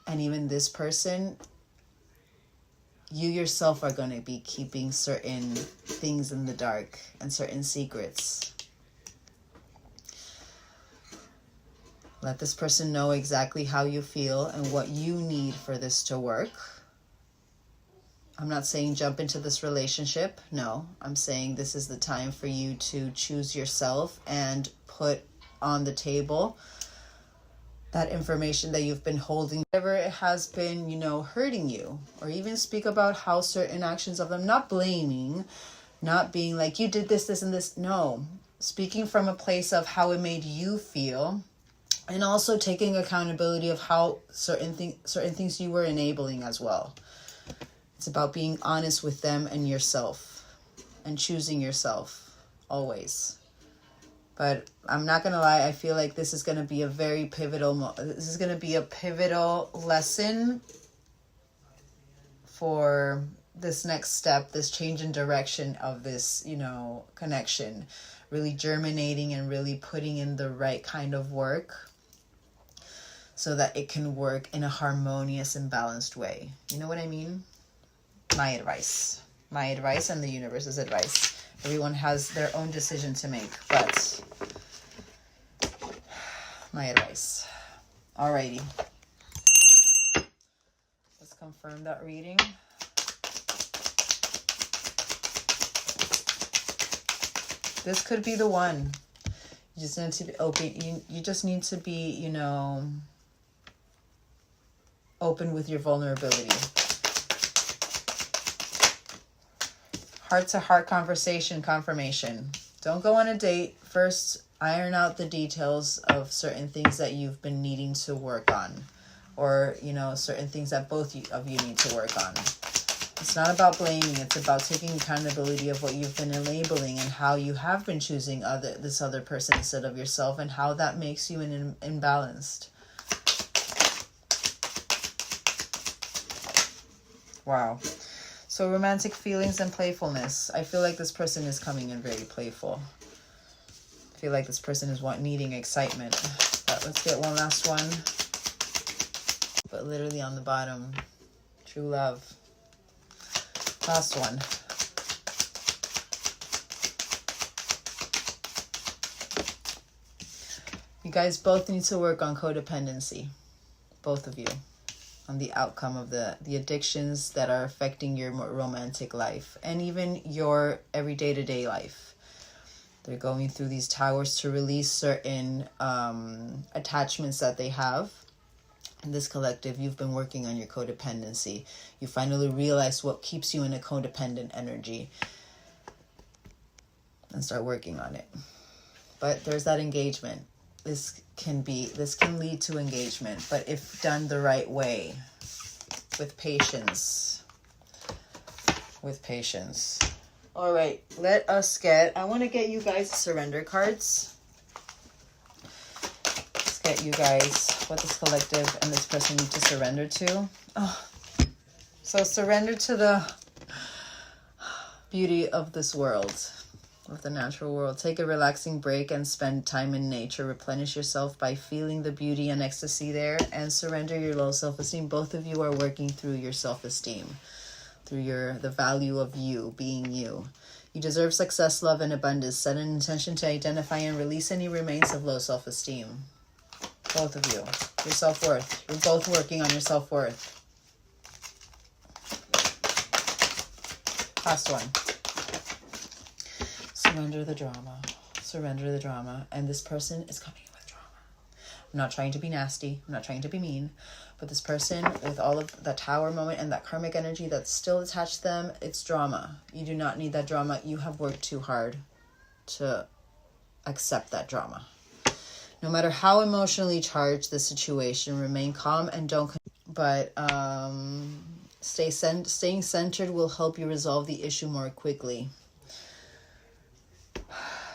and even this person, you yourself are going to be keeping certain things in the dark and certain secrets. Let this person know exactly how you feel and what you need for this to work. I'm not saying jump into this relationship. No, I'm saying this is the time for you to choose yourself and put on the table that information that you've been holding, whatever it has been, you know, hurting you, or even speak about how certain actions of them, not blaming, not being like, you did this, this, and this. No, speaking from a place of how it made you feel, and also taking accountability of how certain things you were enabling as well. It's about being honest with them and yourself, and choosing yourself always. But I'm not going to lie, I feel like this is going to be a very pivotal, this is going to be a pivotal lesson for this next step, this change in direction of this, you know, connection, really germinating and really putting in the right kind of work so that it can work in a harmonious and balanced way. You know what I mean? My advice and the universe's advice. Everyone has their own decision to make, but my advice. Alrighty. Let's confirm that reading. This could be the one. You just need to be open. You just need to be, you know, open with your vulnerability. Heart-to-heart conversation, confirmation. Don't go on a date. First, iron out the details of certain things that you've been needing to work on. Or, you know, certain things that both of you need to work on. It's not about blaming. It's about taking accountability of what you've been enabling and how you have been choosing this other person instead of yourself, and how that makes you imbalanced. Wow. So romantic feelings and playfulness. I feel like this person is coming in very playful. I feel like this person is needing excitement. But let's get one last one. But literally on the bottom, true love. Last one. You guys both need to work on codependency. Both of you. On the outcome of the addictions that are affecting your romantic life and even your everyday to-day life. They're going through these towers to release certain attachments that they have. In this collective, you've been working on your codependency. You finally realize what keeps you in a codependent energy and start working on it. But there's that engagement. This can lead to engagement, but if done the right way, with patience. All right, I want to get you guys surrender cards. Let's get you guys what this collective and this person need to surrender to. Oh, so surrender to the beauty of this world. Of the natural world. Take a relaxing break and spend time in nature. Replenish yourself by feeling the beauty and ecstasy there, and surrender your low self-esteem. Both of you are working through your self-esteem, through the value of you being you. You deserve success, love, and abundance. Set an intention to identify and release any remains of low self-esteem. Both of you. Your self-worth. You're both working on your self-worth. Last one. Surrender the drama. Surrender the drama. And this person is coming in with drama. I'm not trying to be nasty. I'm not trying to be mean. But this person, with all of that tower moment and that karmic energy that's still attached to them, it's drama. You do not need that drama. You have worked too hard to accept that drama. No matter how emotionally charged the situation, remain calm and don't... But staying centered will help you resolve the issue more quickly.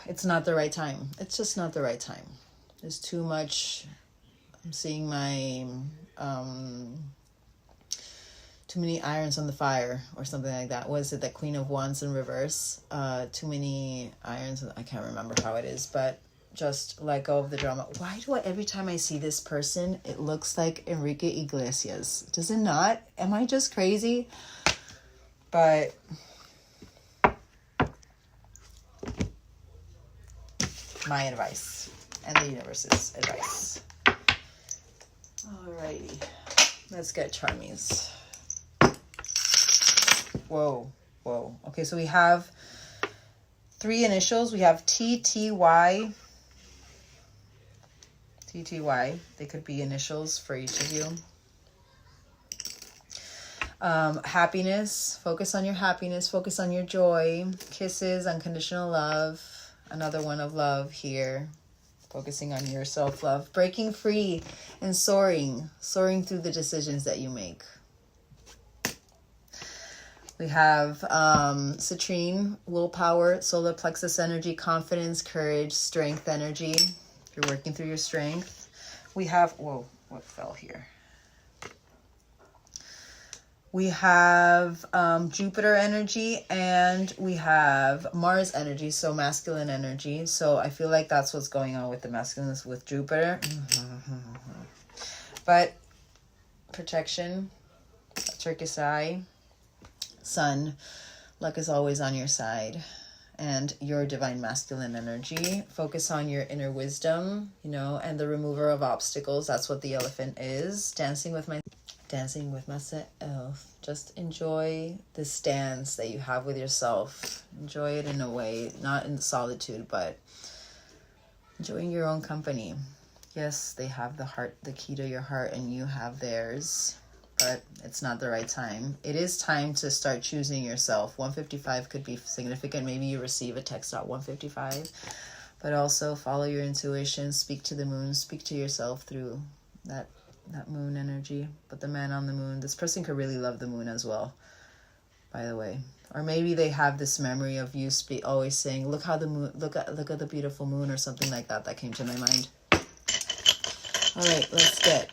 It's not the right time. It's just not the right time. There's too much. I'm seeing my too many irons on the fire or something like that. Was it the Queen of Wands in reverse? Too many irons. I can't remember how it is, but just let go of the drama. Why do every time I see this person, it looks like Enrique Iglesias? Does it not? Am I just crazy? But my advice and the universe's advice. Alrighty, let's get Charmies. Whoa. Whoa. Okay, so we have 3 initials. We have TTY. TTY. They could be initials for each of you. Happiness. Focus on your happiness. Focus on your joy. Kisses. Unconditional love. Another one of love here. Focusing on your self-love. Breaking free and soaring. Soaring through the decisions that you make. We have citrine, willpower, solar plexus energy, confidence, courage, strength energy. You're working through your strength. We have, whoa, what fell here? We have Jupiter energy, and we have Mars energy, so masculine energy. So I feel like that's what's going on with the masculineness with Jupiter. But protection, turquoise eye, sun, luck is always on your side. And your divine masculine energy. Focus on your inner wisdom, you know, and the remover of obstacles. That's what the elephant is. Dancing with myself. Just enjoy this dance that you have with yourself. Enjoy it in a way, not in solitude, but enjoying your own company. Yes, they have the heart, the key to your heart, and you have theirs. But it's not the right time. It is time to start choosing yourself. 155 could be significant. Maybe you receive a text at 155. But also follow your intuition. Speak to the moon. Speak to yourself through that moon energy. But the man on the moon, this person could really love the moon as well, by the way. Or maybe they have this memory of you always saying, look how the moon, look at the beautiful moon, or something like that. That came to my mind. All right, let's get...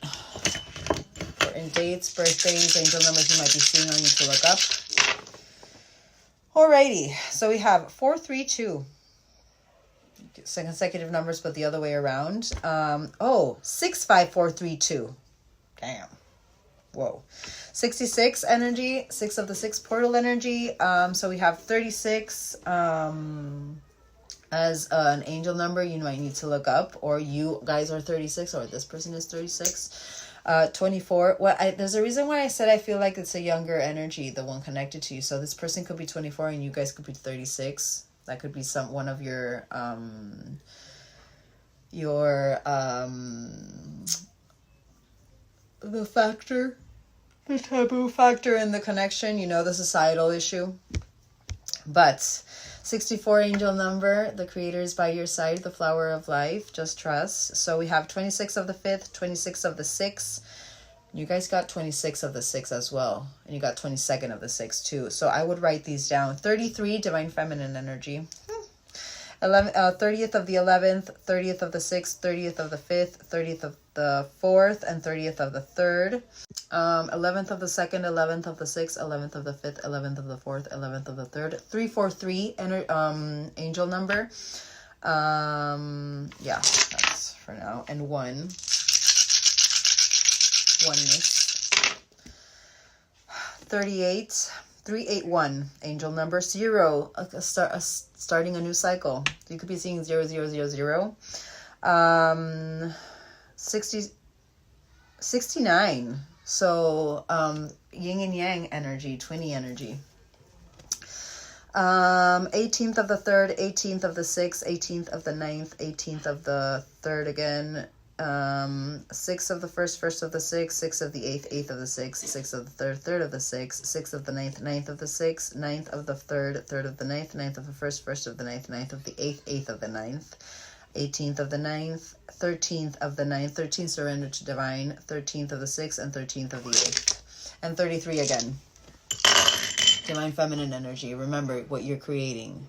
in dates, birthdays, angel numbers you might be seeing on you to look up. Alrighty, so we have 432. Consecutive numbers, but the other way around. 65432. Damn. Whoa. 66 energy, 6 of the 6 portal energy. So we have 36 as an angel number you might need to look up, or you guys are 36, or this person is 36. 24. There's a reason why I said I feel like it's a younger energy, the one connected to you. So this person could be 24 and you guys could be 36. That could be one of your the factor, the taboo factor in the connection, you know, the societal issue. But 64 angel number, the creator is by your side, the flower of life, just trust. So we have 26 of the 5th, 26 of the 6th. You guys got 26 of the 6 as well. And you got 22nd of the 6 too. So I would write these down. 33, divine feminine energy. 30th of the 11th, 30th of the 6th, 30th of the 5th, 30th of the 4th, and 30th of the 3rd. 11th of the 2nd, 11th of the 6th, 11th of the 5th, 11th of the 4th, 11th of the 3rd. 343 angel number. Yeah, that's for now. And oneness. 38. 381 angel number. 0, starting a new cycle. You could be seeing 0000. 69. So yin and yang energy, twinny energy. 18th of the 3rd, 18th of the 6th, 18th of the 9th, 18th of the 3rd again. 6th of the 1st, 1st of the 6th, 6th of the 8th, 8th of the 6th, 6th of the 3rd, 3rd of the 6th, 6th of the 9th, 9th of the 6th, 9th of the 3rd, 3rd of the 9th, 9th of the 1st, 1st of the 9th, 9th of the 8th, 8th of the 9th, 18th of the 9th, 13th of the 9th, 13th surrender to divine, 13th of the 6th, and 13th of the 8th. And 33 again. Divine feminine energy. Remember what you're creating.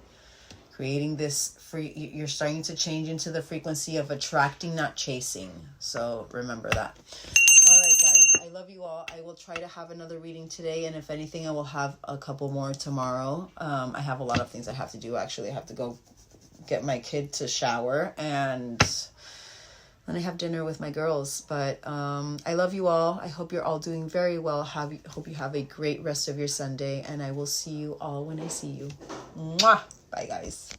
Creating this you're starting to change into the frequency of attracting, not chasing. So remember that. All right, guys. I love you all. I will try to have another reading today. And if anything, I will have a couple more tomorrow. I have a lot of things I have to do. Actually, I have to go get my kid to shower. And then I have dinner with my girls. But I love you all. I hope you're all doing very well. Hope you have a great rest of your Sunday. And I will see you all when I see you. Mwah! Bye, guys.